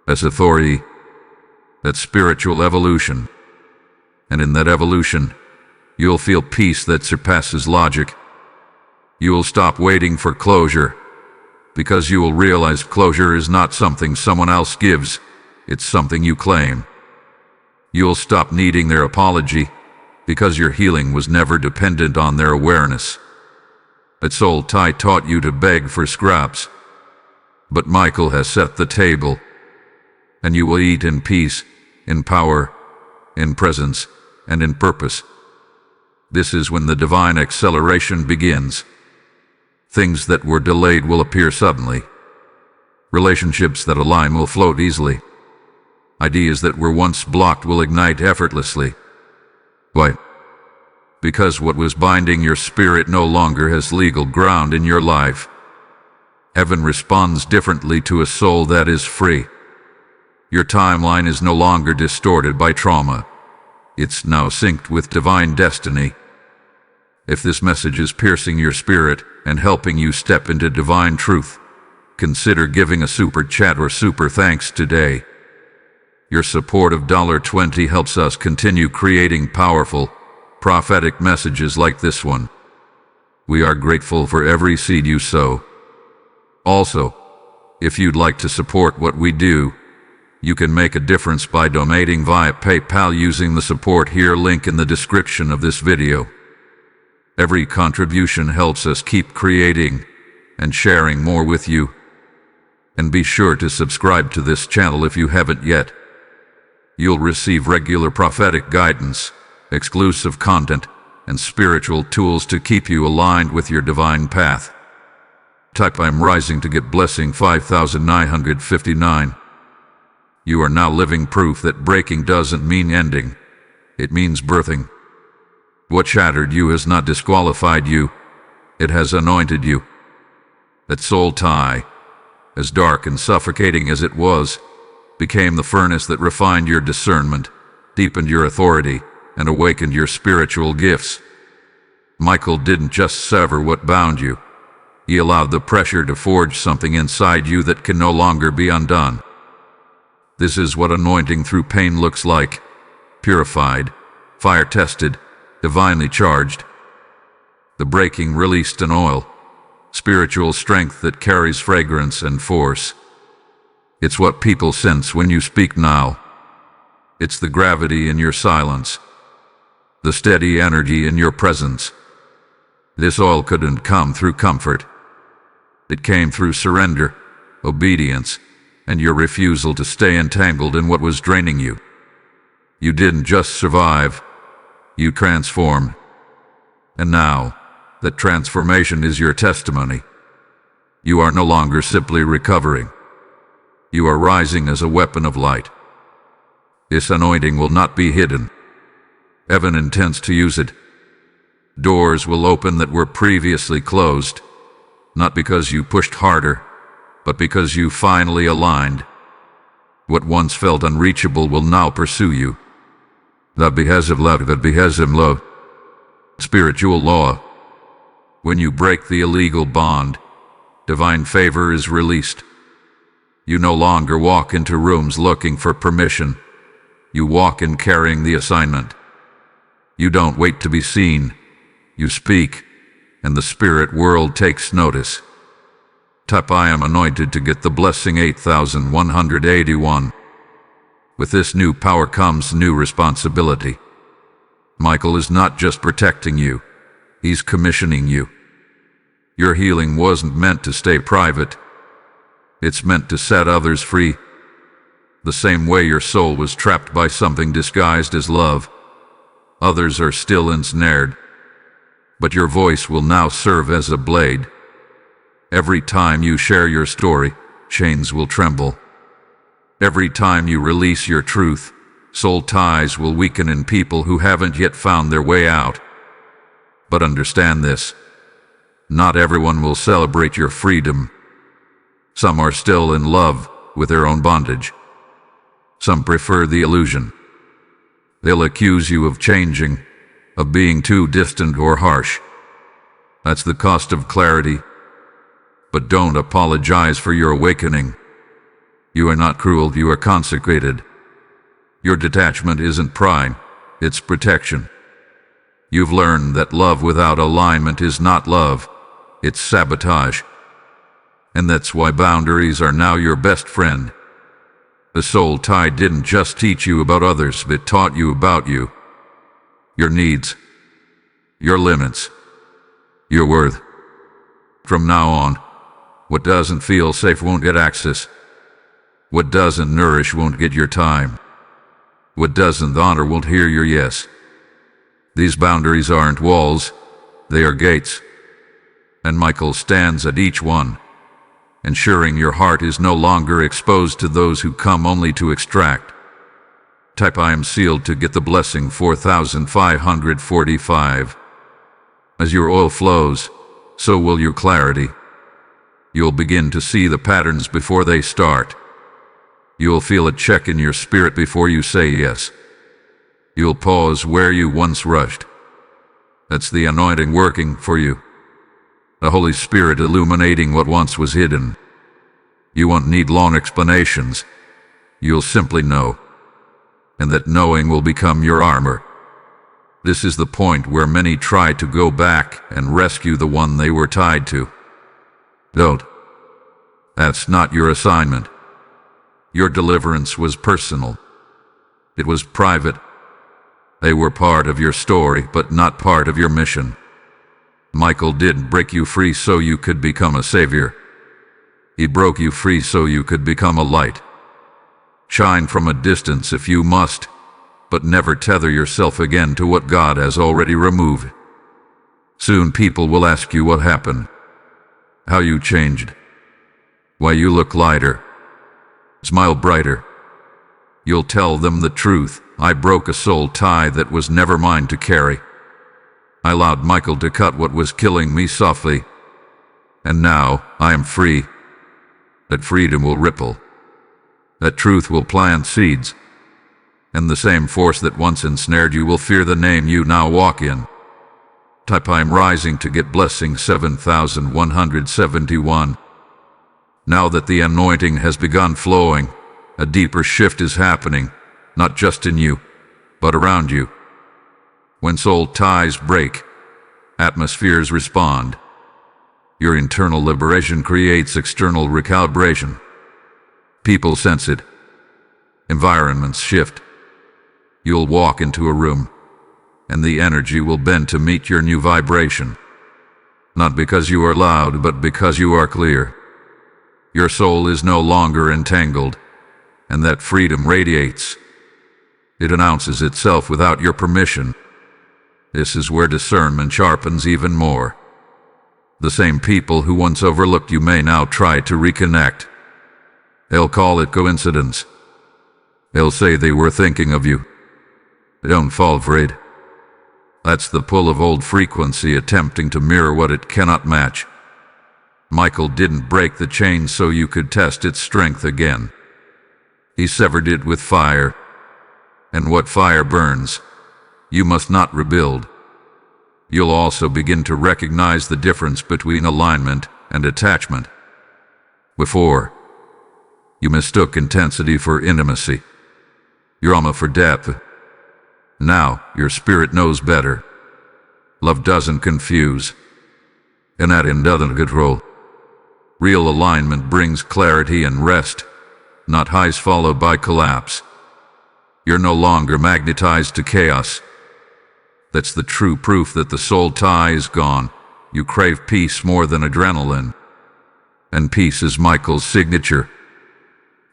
That's authority. That's spiritual evolution. And in that evolution, you'll feel peace that surpasses logic. You will stop waiting for closure, because you will realize closure is not something someone else gives, it's something you claim. You'll stop needing their apology, because your healing was never dependent on their awareness. That soul tie taught you to beg for scraps, but Michael has set the table, and you will eat in peace, in power, in presence, and in purpose. This is when the divine acceleration begins. Things that were delayed will appear suddenly. Relationships that align will float easily. Ideas that were once blocked will ignite effortlessly. Why? Because what was binding your spirit no longer has legal ground in your life. Heaven responds differently to a soul that is free. Your timeline is no longer distorted by trauma. It's now synced with divine destiny. If this message is piercing your spirit and helping you step into divine truth, consider giving a super chat or super thanks today. Your support of $20 helps us continue creating powerful, prophetic messages like this one. We are grateful for every seed you sow. Also, if you'd like to support what we do, you can make a difference by donating via PayPal using the support here link in the description of this video. Every contribution helps us keep creating and sharing more with you. And be sure to subscribe to this channel if you haven't yet. You'll receive regular prophetic guidance, exclusive content, and spiritual tools to keep you aligned with your divine path. Type I'm rising to get blessing 5959. You are now living proof that breaking doesn't mean ending. It means birthing. What shattered you has not disqualified you. It has anointed you. That soul tie, as dark and suffocating as it was, became the furnace that refined your discernment, deepened your authority, and awakened your spiritual gifts. Michael didn't just sever what bound you. He allowed the pressure to forge something inside you that can no longer be undone. This is what anointing through pain looks like. Purified, fire-tested, divinely charged. The breaking released an oil, spiritual strength that carries fragrance and force. It's what people sense when you speak now. It's the gravity in your silence, the steady energy in your presence. This oil couldn't come through comfort. It came through surrender, obedience, and your refusal to stay entangled in what was draining you. You didn't just survive, you transformed. And now, that transformation is your testimony. You are no longer simply recovering. You are rising as a weapon of light. This anointing will not be hidden. Heaven intends to use it. Doors will open that were previously closed, not because you pushed harder, but because you finally aligned. What once felt unreachable will now pursue you. That because of love, that because of love. Spiritual law. When you break the illegal bond, divine favor is released. You no longer walk into rooms looking for permission. You walk in carrying the assignment. You don't wait to be seen. You speak, and the spirit world takes notice. Type I am anointed to get the blessing 8181. With this new power comes new responsibility. Michael is not just protecting you, he's commissioning you. Your healing wasn't meant to stay private. It's meant to set others free. The same way your soul was trapped by something disguised as love, others are still ensnared. But your voice will now serve as a blade. Every time you share your story, chains will tremble. Every time you release your truth, soul ties will weaken in people who haven't yet found their way out. But understand this: not everyone will celebrate your freedom. Some are still in love with their own bondage. Some prefer the illusion. They'll accuse you of changing, of being too distant or harsh. That's the cost of clarity. But don't apologize for your awakening. You are not cruel, you are consecrated. Your detachment isn't pride, it's protection. You've learned that love without alignment is not love, it's sabotage. And that's why boundaries are now your best friend. The soul tie didn't just teach you about others, it taught you about you. Your needs, your limits, your worth. From now on, what doesn't feel safe won't get access. What doesn't nourish won't get your time. What doesn't honor won't hear your yes. These boundaries aren't walls, they are gates. And Michael stands at each one, ensuring your heart is no longer exposed to those who come only to extract. Type I am sealed to get the blessing 4545. As your oil flows, so will your clarity. You'll begin to see the patterns before they start. You'll feel a check in your spirit before you say yes. You'll pause where you once rushed. That's the anointing working for you. The Holy Spirit illuminating what once was hidden. You won't need long explanations. You'll simply know. And that knowing will become your armor. This is the point where many try to go back and rescue the one they were tied to. Don't. That's not your assignment. Your deliverance was personal. It was private. They were part of your story, but not part of your mission. Michael didn't break you free so you could become a savior. He broke you free so you could become a light. Shine from a distance if you must, but never tether yourself again to what God has already removed. Soon people will ask you what happened, how you changed, why you look lighter, smile brighter. You'll tell them the truth. I broke a soul tie that was never mine to carry. I allowed Michael to cut what was killing me softly. And now I am free. That freedom will ripple. That truth will plant seeds. And the same force that once ensnared you will fear the name you now walk in. Type I am rising to get blessing 7171. Now that the anointing has begun flowing, a deeper shift is happening, not just in you, but around you. When soul ties break, atmospheres respond. Your internal liberation creates external recalibration. People sense it. Environments shift. You'll walk into a room, and the energy will bend to meet your new vibration. Not because you are loud, but because you are clear. Your soul is no longer entangled, and that freedom radiates. It announces itself without your permission. This is where discernment sharpens even more. The same people who once overlooked you may now try to reconnect. They'll call it coincidence. They'll say they were thinking of you. Don't fall for it. That's the pull of old frequency attempting to mirror what it cannot match. Michael didn't break the chain so you could test its strength again. He severed it with fire. And what fire burns, you must not rebuild. You'll also begin to recognize the difference between alignment and attachment. Before, you mistook intensity for intimacy, drama for depth. Now, your spirit knows better. Love doesn't confuse, and that end doesn't control. Real alignment brings clarity and rest, not highs followed by collapse. You're no longer magnetized to chaos. That's the true proof that the soul tie is gone. You crave peace more than adrenaline. And peace is Michael's signature.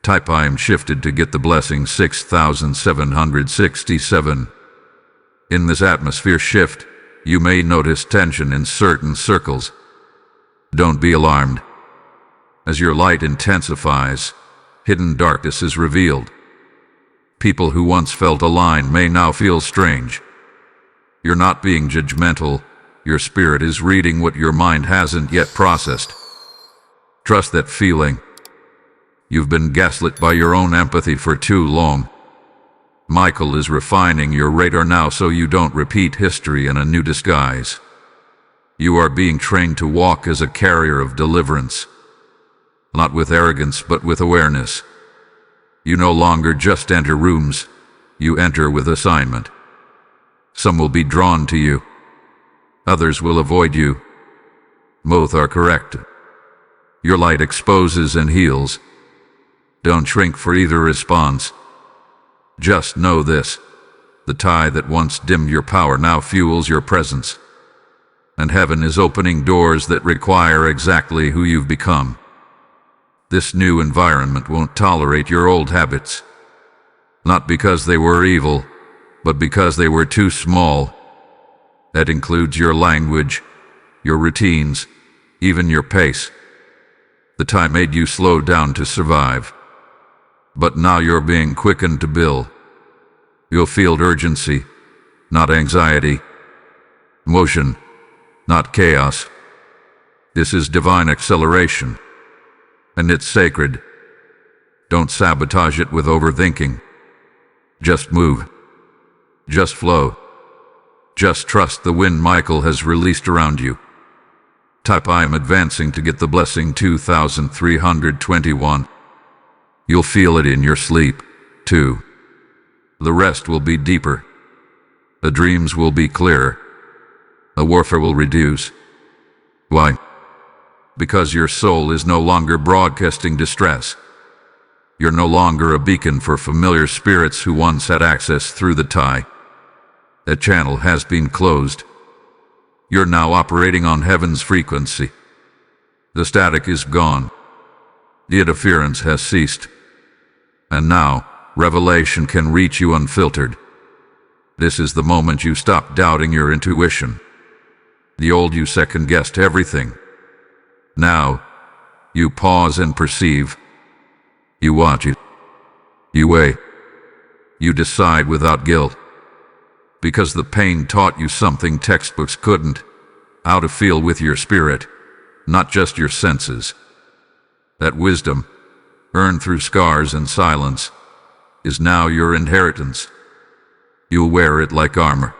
Type I am shifted to get the blessing 6767. In this atmosphere shift, you may notice tension in certain circles. Don't be alarmed. As your light intensifies, hidden darkness is revealed. People who once felt aligned may now feel strange. You're not being judgmental. Your spirit is reading what your mind hasn't yet processed. Trust that feeling. You've been gaslit by your own empathy for too long. Michael is refining your radar now so you don't repeat history in a new disguise. You are being trained to walk as a carrier of deliverance. Not with arrogance, but with awareness. You no longer just enter rooms, you enter with assignment. Some will be drawn to you. Others will avoid you. Both are correct. Your light exposes and heals. Don't shrink for either response. Just know this. The tie that once dimmed your power now fuels your presence. And heaven is opening doors that require exactly who you've become. This new environment won't tolerate your old habits. Not because they were evil, but because they were too small. That includes your language, your routines, even your pace. The time made you slow down to survive. But now you're being quickened to build. You'll feel urgency, not anxiety. Motion, not chaos. This is divine acceleration. And it's sacred. Don't sabotage it with overthinking. Just move. Just flow. Just trust the wind Michael has released around you. Type I am advancing to get the blessing 2321. You'll feel it in your sleep, too. The rest will be deeper. The dreams will be clearer. The warfare will reduce. Why? Because your soul is no longer broadcasting distress. You're no longer a beacon for familiar spirits who once had access through the tie. That channel has been closed. You're now operating on heaven's frequency. The static is gone. The interference has ceased. And now, revelation can reach you unfiltered. This is the moment you stop doubting your intuition. The old you second-guessed everything. Now, you pause and perceive. You watch it. You weigh. You decide without guilt. Because the pain taught you something textbooks couldn't. How to feel with your spirit, not just your senses. That wisdom, earned through scars and silence, is now your inheritance. You'll wear it like armor.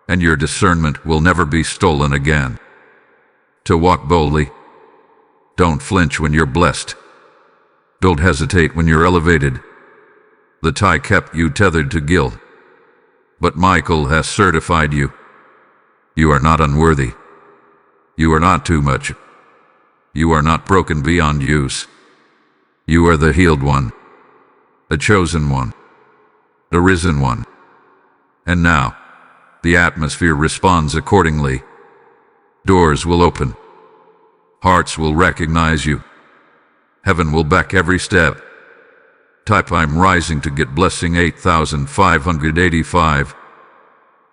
And your discernment will never be stolen again. To walk boldly. Don't flinch when you're blessed. Don't hesitate when you're elevated. The tie kept you tethered to guilt. But Michael has certified you. You are not unworthy. You are not too much. You are not broken beyond use. You are the healed one. The chosen one. The risen one. And now, the atmosphere responds accordingly. Doors will open. Hearts will recognize you. Heaven will back every step. Type I'm rising to get blessing 8585.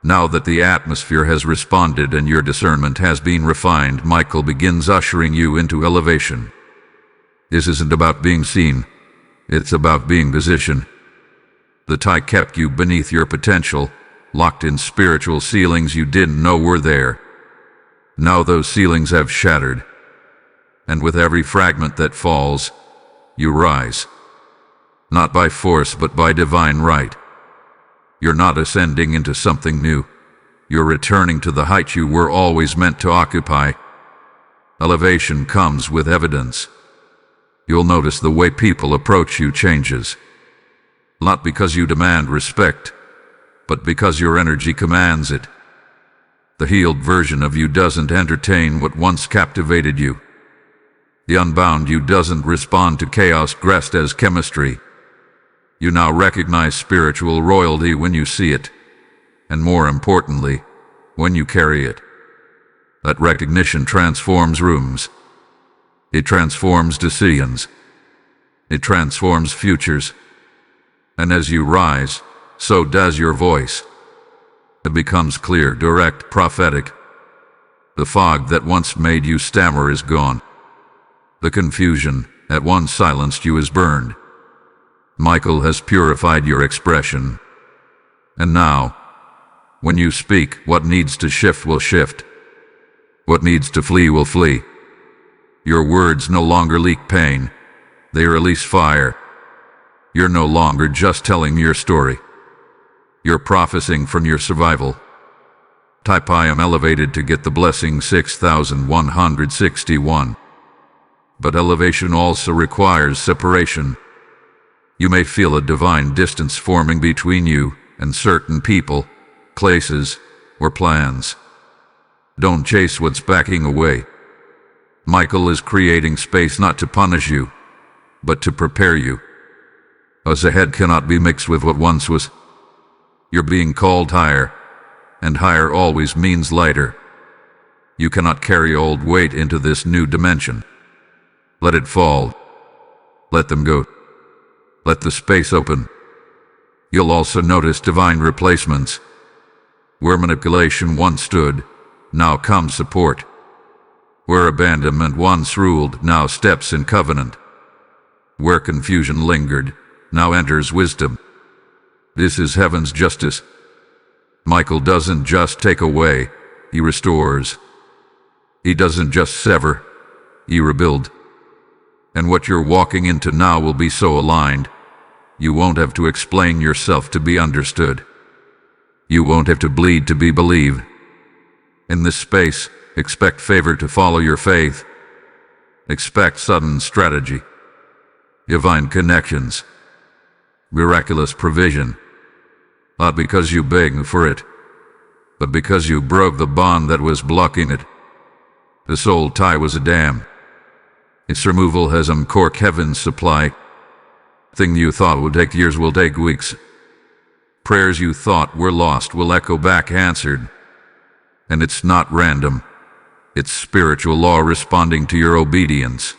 Now that the atmosphere has responded and your discernment has been refined, Michael begins ushering you into elevation. This isn't about being seen. It's about being positioned. The tie kept you beneath your potential, locked in spiritual ceilings you didn't know were there. Now those ceilings have shattered. And with every fragment that falls, you rise. Not by force, but by divine right. You're not ascending into something new. You're returning to the height you were always meant to occupy. Elevation comes with evidence. You'll notice the way people approach you changes. Not because you demand respect, but because your energy commands it. The healed version of you doesn't entertain what once captivated you. The unbound you doesn't respond to chaos dressed as chemistry. You now recognize spiritual royalty when you see it, and more importantly, when you carry it. That recognition transforms rooms. It transforms decisions. It transforms futures. And as you rise, so does your voice. It becomes clear, direct, prophetic. The fog that once made you stammer is gone. The confusion at once silenced you is burned. Michael has purified your expression. And now, when you speak, what needs to shift will shift. What needs to flee will flee. Your words no longer leak pain. They release fire. You're no longer just telling your story. You're prophesying from your survival. Type I am elevated to get the blessing 6161. But elevation also requires separation. You may feel a divine distance forming between you and certain people, places, or plans. Don't chase what's backing away. Michael is creating space not to punish you, but to prepare you. As ahead cannot be mixed with what once was. You're being called higher, and higher always means lighter. You cannot carry old weight into this new dimension. Let it fall. Let them go. Let the space open. You'll also notice divine replacements. Where manipulation once stood, now comes support. Where abandonment once ruled, now steps in covenant. Where confusion lingered, now enters wisdom. This is heaven's justice. Michael doesn't just take away, he restores. He doesn't just sever, he rebuilds. And what you're walking into now will be so aligned, you won't have to explain yourself to be understood. You won't have to bleed to be believed. In this space, expect favor to follow your faith. Expect sudden strategy, divine connections, miraculous provision. Not because you begged for it, but because you broke the bond that was blocking it. The soul tie was a dam. Its removal has uncorked heaven's supply. Thing you thought would take years will take weeks. Prayers you thought were lost will echo back answered. And it's not random. It's spiritual law responding to your obedience.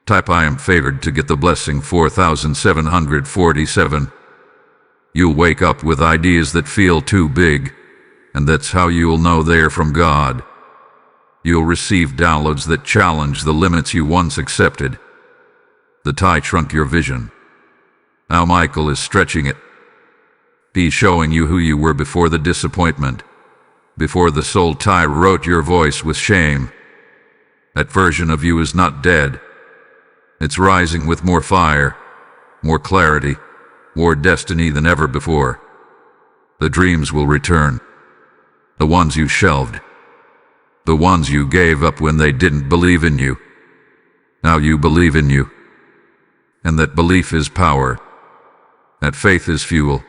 Type I am favored to get the blessing 4747. You'll wake up with ideas that feel too big, and that's how you'll know they're from God. You'll receive downloads that challenge the limits you once accepted. The tie shrunk your vision. Now Michael is stretching it. He's showing you who you were before the disappointment, before the soul tie wrote your voice with shame. That version of you is not dead. It's rising with more fire, more clarity, more destiny than ever before. The dreams will return. The ones you shelved. The ones you gave up when they didn't believe in you. Now you believe in you. And that belief is power. That faith is fuel.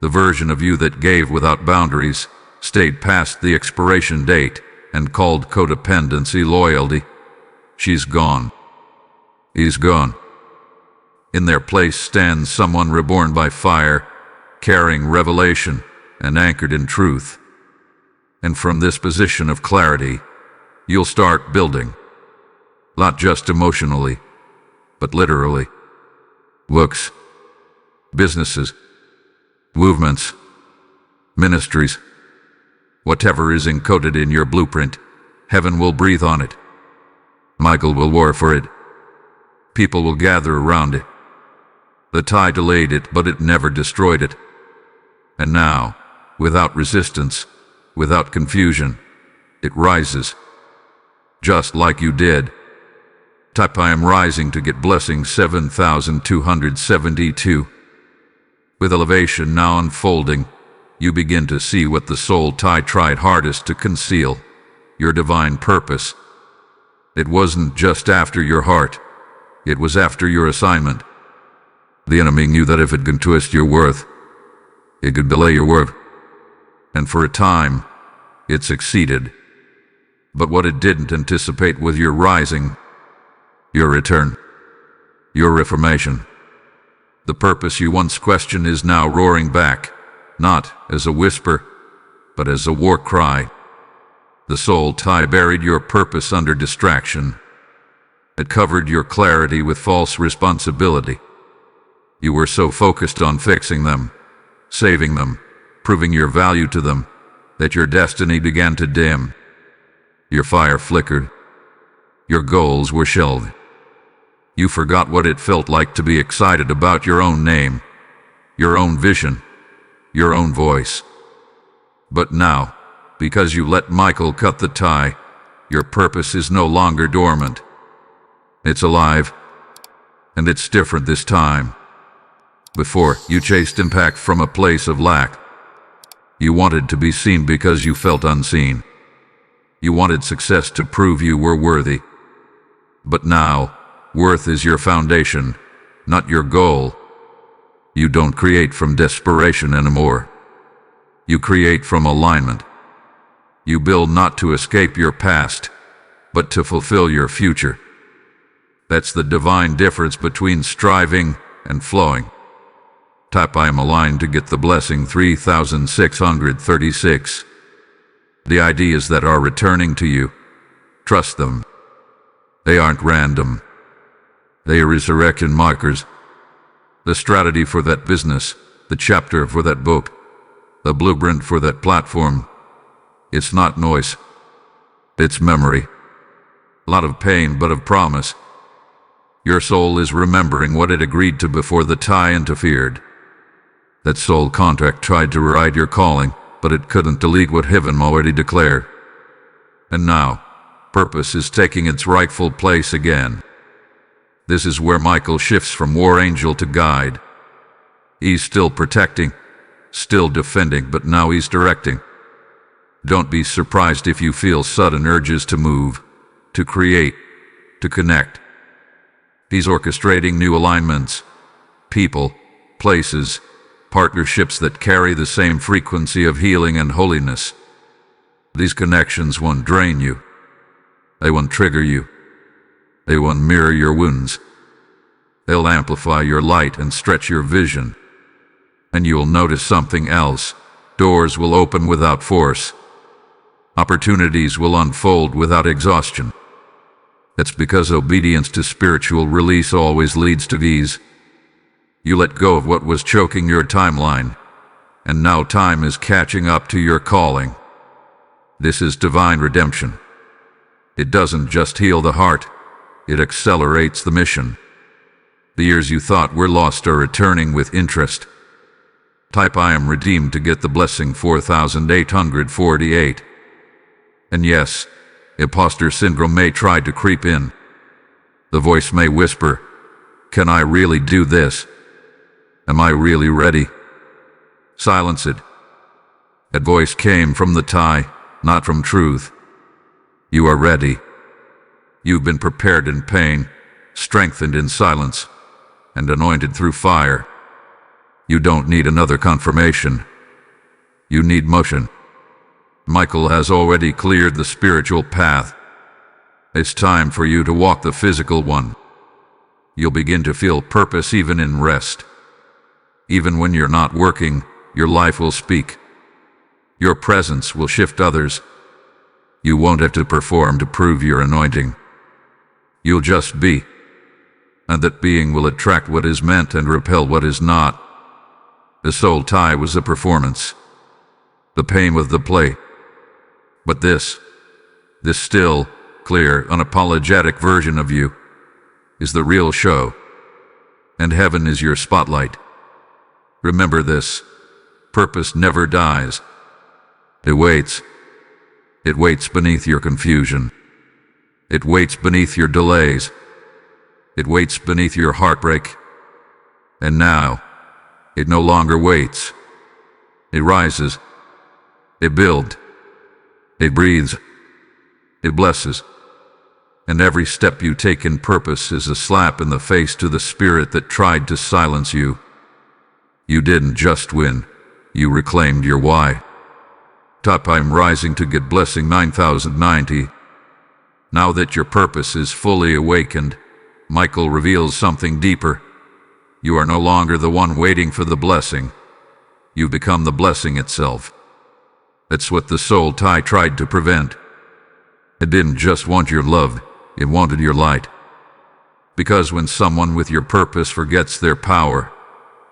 The version of you that gave without boundaries, stayed past the expiration date, and called codependency loyalty. She's gone. He's gone. In their place stands someone reborn by fire, carrying revelation and anchored in truth. And from this position of clarity, you'll start building. Not just emotionally, but literally. Books, businesses, movements, ministries. Whatever is encoded in your blueprint, heaven will breathe on it. Michael will war for it. People will gather around it. The tie delayed it, but it never destroyed it. And now, without resistance, without confusion, it rises. Just like you did. Type I am rising to get blessing 7272. With elevation now unfolding, you begin to see what the soul tie tried hardest to conceal, your divine purpose. It wasn't just after your heart, it was after your assignment. The enemy knew that if it could twist your worth, it could delay your work. And for a time, it succeeded. But what it didn't anticipate was your rising, your return, your reformation. The purpose you once questioned is now roaring back, not as a whisper, but as a war cry. The soul tie buried your purpose under distraction. It covered your clarity with false responsibility. You were so focused on fixing them, saving them, proving your value to them, that your destiny began to dim. Your fire flickered. Your goals were shelved. You forgot what it felt like to be excited about your own name, your own vision, your own voice. But now, because you let Michael cut the tie, your purpose is no longer dormant. It's alive, and it's different this time. Before, you chased impact from a place of lack. You wanted to be seen because you felt unseen. You wanted success to prove you were worthy. But now, worth is your foundation, not your goal. You don't create from desperation anymore. You create from alignment. You build not to escape your past, but to fulfill your future. That's the divine difference between striving and flowing. Type I am aligned to get the blessing 3636. The ideas that are returning to you, trust them. They aren't random. They are resurrection markers. The strategy for that business, the chapter for that book, the blueprint for that platform. It's not noise. It's memory. A lot of pain, but of promise. Your soul is remembering what it agreed to before the tie interfered. That soul contract tried to rewrite your calling, but it couldn't delete what heaven already declared. And now, purpose is taking its rightful place again. This is where Michael shifts from war angel to guide. He's still protecting, still defending, but now he's directing. Don't be surprised if you feel sudden urges to move, to create, to connect. He's orchestrating new alignments, people, places, partnerships that carry the same frequency of healing and holiness. These connections won't drain you. They won't trigger you. They won't mirror your wounds. They'll amplify your light and stretch your vision. And you'll notice something else. Doors will open without force. Opportunities will unfold without exhaustion. That's because obedience to spiritual release always leads to ease. You let go of what was choking your timeline, and now time is catching up to your calling. This is divine redemption. It doesn't just heal the heart, it accelerates the mission. The years you thought were lost are returning with interest. Type I am redeemed to get the blessing 4848. And yes, imposter syndrome may try to creep in. The voice may whisper, "Can I really do this? Am I really ready?" Silence it. That voice came from the tie, not from truth. You are ready. You've been prepared in pain, strengthened in silence, and anointed through fire. You don't need another confirmation. You need motion. Michael has already cleared the spiritual path. It's time for you to walk the physical one. You'll begin to feel purpose even in rest. Even when you're not working, your life will speak. Your presence will shift others. You won't have to perform to prove your anointing. You'll just be. And that being will attract what is meant and repel what is not. The soul tie was a performance. The pain was the play. But this still, clear, unapologetic version of you is the real show. And heaven is your spotlight. Remember this. Purpose never dies. It waits. It waits beneath your confusion. It waits beneath your delays. It waits beneath your heartbreak. And now, it no longer waits. It rises. It builds. It breathes. It blesses. And every step you take in purpose is a slap in the face to the spirit that tried to silence you. You didn't just win. You reclaimed your why. Top I'm rising to get blessing 9090. Now that your purpose is fully awakened, Michael reveals something deeper. You are no longer the one waiting for the blessing. You become the blessing itself. That's what the soul tie tried to prevent. It didn't just want your love, it wanted your light. Because when someone with your purpose forgets their power,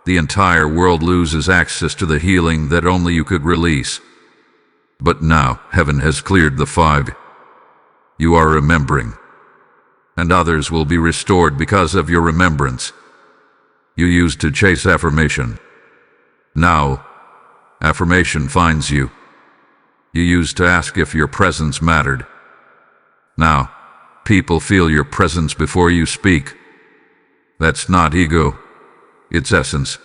the entire world loses access to the healing that only you could release. But now, heaven has cleared the fog. You are remembering. and others will be restored because of your remembrance. You used to chase affirmation. Now, affirmation finds you. You used to ask if your presence mattered. Now, people feel your presence before you speak. That's not ego, it's essence.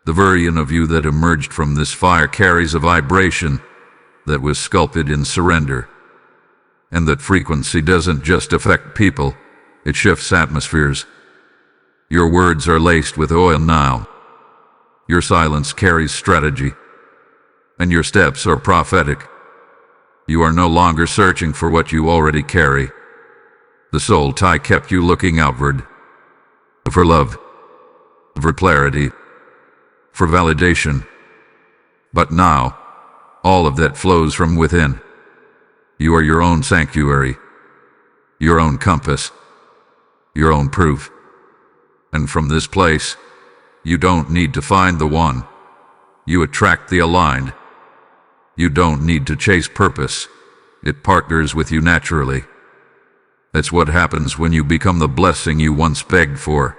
The version of you that emerged from this fire carries a vibration that was sculpted in surrender. And that frequency doesn't just affect people, it shifts atmospheres. Your words are laced with oil now. Your silence carries strategy. And your steps are prophetic. You are no longer searching for what you already carry. The soul tie kept you looking outward. For love. For clarity. For validation. But now, all of that flows from within. You are your own sanctuary. Your own compass. Your own proof. And from this place, you don't need to find the one. You attract the aligned. You don't need to chase purpose. It partners with you naturally. That's what happens when you become the blessing you once begged for.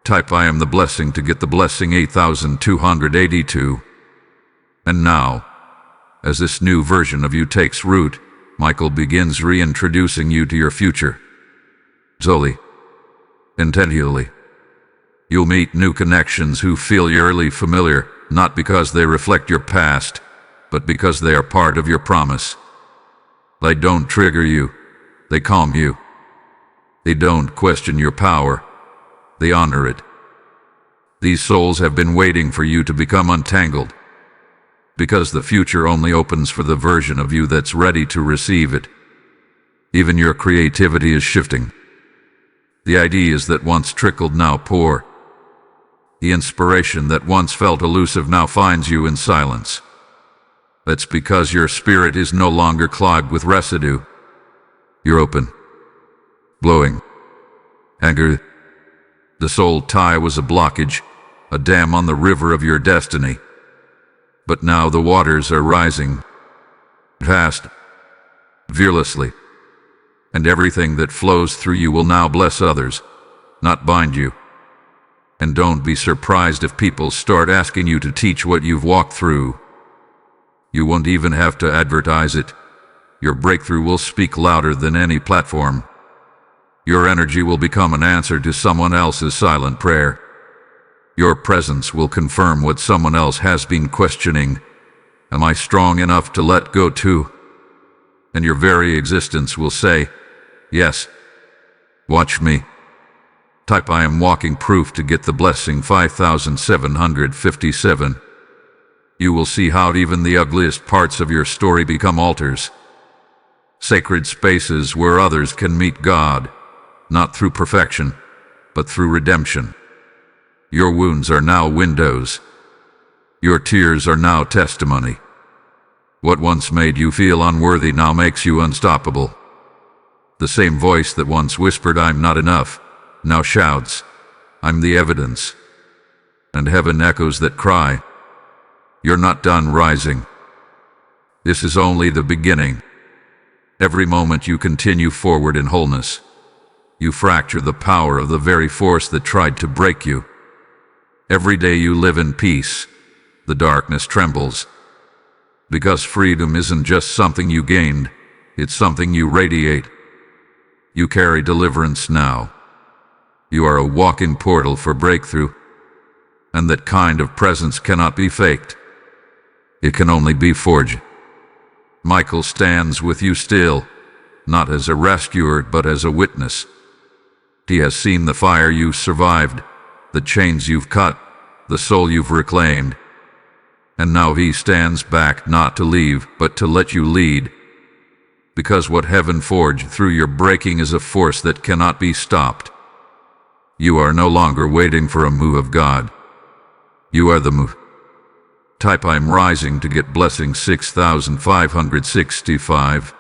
Type I am the blessing to get the blessing 8282. And now, as this new version of you takes root, Michael begins reintroducing you to your future. Slowly, intentionally. You'll meet new connections who feel eerily familiar, not because they reflect your past, but because they are part of your promise. They don't trigger you, they calm you. They don't question your power, they honor it. These souls have been waiting for you to become untangled, because the future only opens for the version of you that's ready to receive it. Even your creativity is shifting. The ideas that once trickled now pour. The inspiration that once felt elusive now finds you in silence. That's because your spirit is no longer clogged with residue. You're open, glowing, anger. The soul tie was a blockage, a dam on the river of your destiny. But now the waters are rising, fast, fearlessly. And everything that flows through you will now bless others, not bind you. And don't be surprised if people start asking you to teach what you've walked through. You won't even have to advertise it. Your breakthrough will speak louder than any platform. Your energy will become an answer to someone else's silent prayer. Your presence will confirm what someone else has been questioning. Am I strong enough to let go too? And your very existence will say, yes. Watch me. Type I am walking proof to get the blessing 5757. You will see how even the ugliest parts of your story become altars. Sacred spaces where others can meet God, not through perfection, but through redemption. Your wounds are now windows. Your tears are now testimony. What once made you feel unworthy now makes you unstoppable. The same voice that once whispered, I'm not enough, now shouts, I'm the evidence. And heaven echoes that cry. You're not done rising. This is only the beginning. Every moment you continue forward in wholeness, you fracture the power of the very force that tried to break you. Every day you live in peace, the darkness trembles. Because freedom isn't just something you gained, it's something you radiate. You carry deliverance now. You are a walking portal for breakthrough. And that kind of presence cannot be faked. It can only be forged. Michael stands with you still, not as a rescuer but as a witness. He has seen the fire you survived, the chains you've cut, the soul you've reclaimed. And now he stands back not to leave but to let you lead. Because what heaven forged through your breaking is a force that cannot be stopped. You are no longer waiting for a move of God. You are the move. Type I'm rising to get blessing 6565.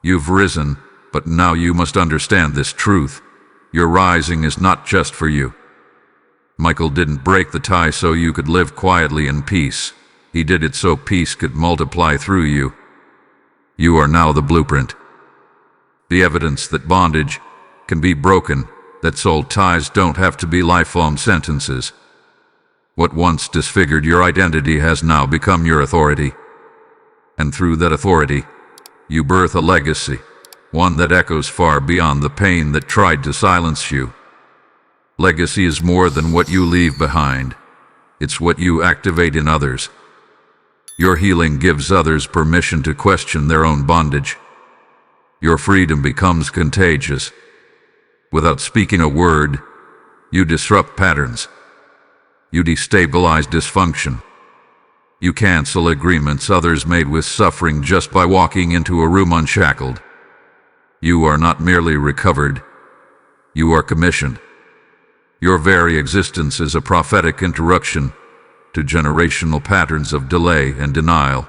You've risen, but now you must understand this truth. Your rising is not just for you. Michael didn't break the tie so you could live quietly in peace. He did it so peace could multiply through you. You are now the blueprint. The evidence that bondage can be broken, that soul ties don't have to be lifelong sentences. What once disfigured your identity has now become your authority. And through that authority, you birth a legacy, one that echoes far beyond the pain that tried to silence you. Legacy is more than what you leave behind. It's what you activate in others. Your healing gives others permission to question their own bondage. Your freedom becomes contagious. Without speaking a word, you disrupt patterns. You destabilize dysfunction. You cancel agreements others made with suffering just by walking into a room unshackled. You are not merely recovered, you are commissioned. Your very existence is a prophetic interruption to generational patterns of delay and denial.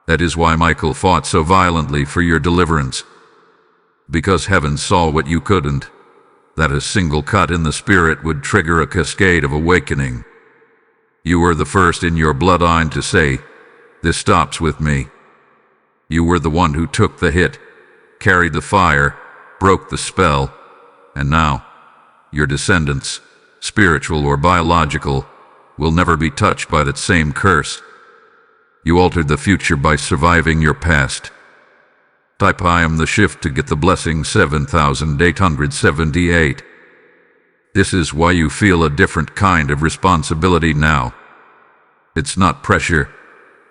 That is why Michael fought so violently for your deliverance. Because heaven saw what you couldn't, that a single cut in the spirit would trigger a cascade of awakening. You were the first in your bloodline to say, "This stops with me." You were the one who took the hit, carried the fire, broke the spell, and now, your descendants, spiritual or biological, will never be touched by that same curse. You altered the future by surviving your past. Type I am the shift to get the blessing 7878. This is why you feel a different kind of responsibility now. It's not pressure,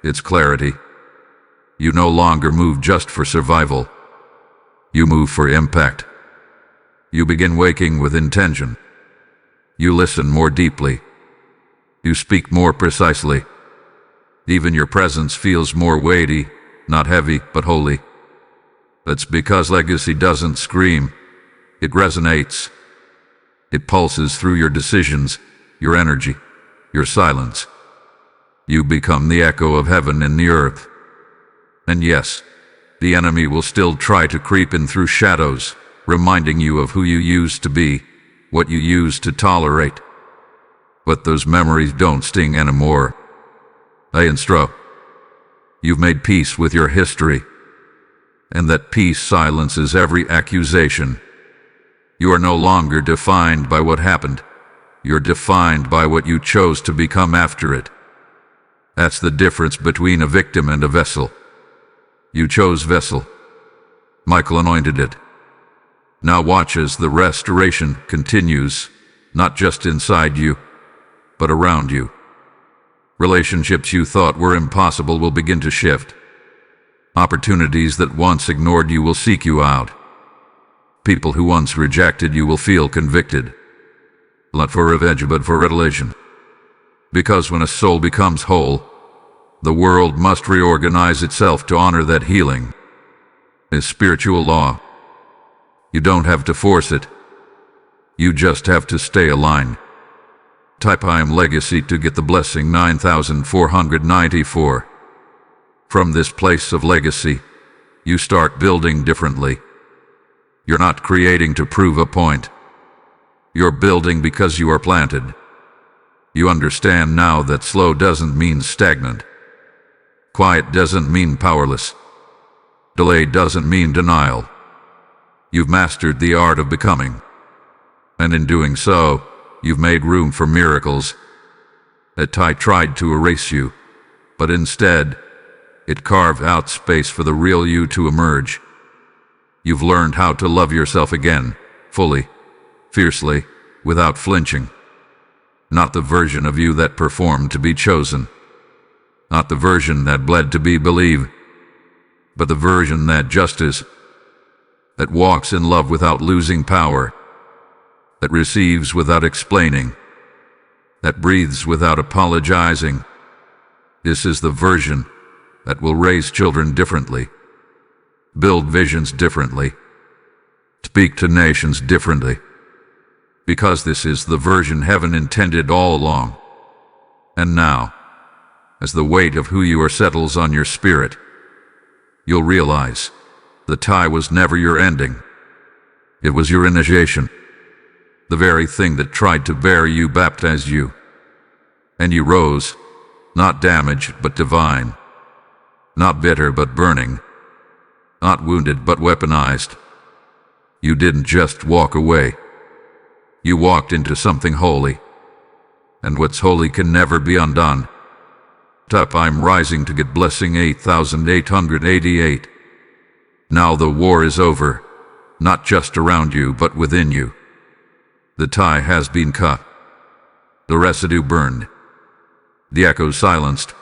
it's clarity. You no longer move just for survival. You move for impact. You begin waking with intention. You listen more deeply. You speak more precisely. Even your presence feels more weighty, not heavy, but holy. That's because legacy doesn't scream. It resonates. It pulses through your decisions, your energy, your silence. You become the echo of heaven in the earth. And yes, the enemy will still try to creep in through shadows, reminding you of who you used to be, what you used to tolerate. But those memories don't sting anymore. I instruct. You've made peace with your history, and that peace silences every accusation. You are no longer defined by what happened. You're defined by what you chose to become after it. That's the difference between a victim and a vessel. You chose vessel. Michael anointed it. Now watch as the restoration continues, not just inside you, but around you. Relationships you thought were impossible will begin to shift. Opportunities that once ignored you will seek you out. People who once rejected you will feel convicted. Not for revenge, but for revelation. Because when a soul becomes whole, the world must reorganize itself to honor that healing. It's spiritual law. You don't have to force it. You just have to stay aligned. Type I am legacy to get the blessing 9494. From this place of legacy, you start building differently. You're not creating to prove a point. You're building because you are planted. You understand now that slow doesn't mean stagnant. Quiet doesn't mean powerless. Delay doesn't mean denial. You've mastered the art of becoming. And in doing so, you've made room for miracles. That tie tried to erase you, but instead, it carved out space for the real you to emerge. You've learned how to love yourself again, fully, fiercely, without flinching. Not the version of you that performed to be chosen. Not the version that bled to be believed, but the version that just is. That walks in love without losing power. That receives without explaining. That breathes without apologizing. This is the version that will raise children differently, build visions differently, speak to nations differently. Because this is the version heaven intended all along. And now, as the weight of who you are settles on your spirit, you'll realize the tie was never your ending. It was your initiation. The very thing that tried to bury you baptized you. And you rose, not damaged but divine. Not bitter but burning. not wounded but weaponized. You didn't just walk away. You walked into something holy. And what's holy can never be undone. I'm rising to get blessing 8888. Now the war is over, not just around you but within you. The tie has been cut. The residue burned. The echoes silenced.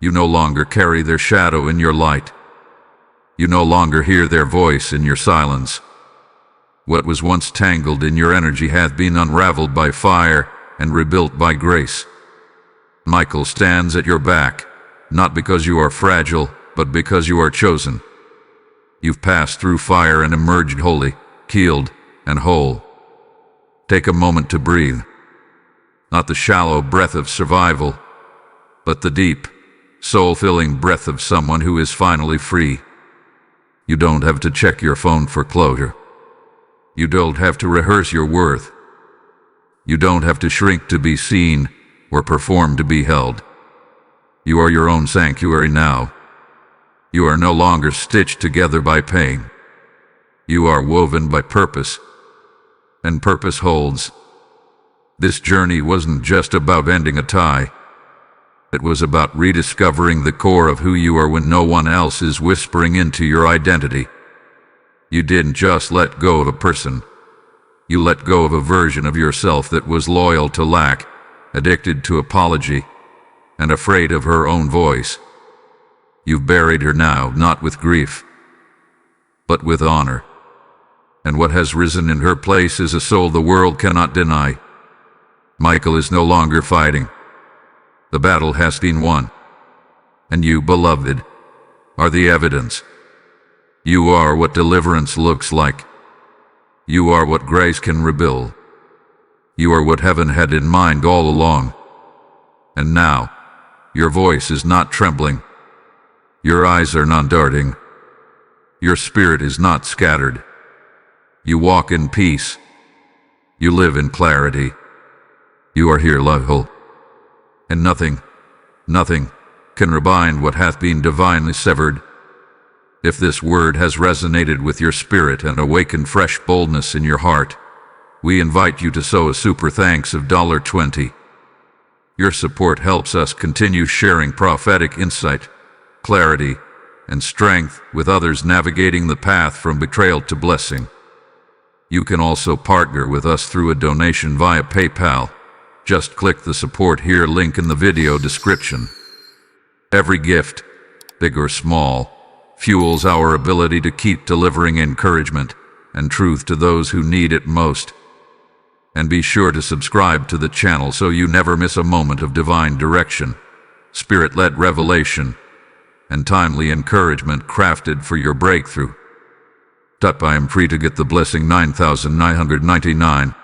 You no longer carry their shadow in your light. You no longer hear their voice in your silence. What was once tangled in your energy hath been unraveled by fire and rebuilt by grace. Michael stands at your back, not because you are fragile, but because you are chosen. You've passed through fire and emerged holy, healed, and whole. Take a moment to breathe. Not the shallow breath of survival, but the deep, soul-filling breath of someone who is finally free. You don't have to check your phone for closure. You don't have to rehearse your worth. You don't have to shrink to be seen or perform to be held. You are your own sanctuary now. You are no longer stitched together by pain. You are woven by purpose, and purpose holds. This journey wasn't just about ending a tie. It was about rediscovering the core of who you are when no one else is whispering into your identity. You didn't just let go of a person. You let go of a version of yourself that was loyal to lack, addicted to apology, and afraid of her own voice. You've buried her now, not with grief, but with honor. And what has risen in her place is a soul the world cannot deny. Michael is no longer fighting. The battle has been won. And you, beloved, are the evidence. You are what deliverance looks like. You are what grace can rebuild. You are what heaven had in mind all along. And now, your voice is not trembling. Your eyes are not darting. Your spirit is not scattered. You walk in peace. You live in clarity. You are here, love, and nothing can rebind what hath been divinely severed. If this word has resonated with your spirit and awakened fresh boldness in your heart, we invite you to sow a super thanks of $20. Your support helps us continue sharing prophetic insight, clarity, and strength with others navigating the path from betrayal to blessing. You can also partner with us through a donation via PayPal. Just click the support here link in the video description. Every gift, big or small, fuels our ability to keep delivering encouragement and truth to those who need it most. And be sure to subscribe to the channel so you never miss a moment of divine direction, spirit-led revelation, and timely encouragement crafted for your breakthrough. I am free to get the blessing 9999.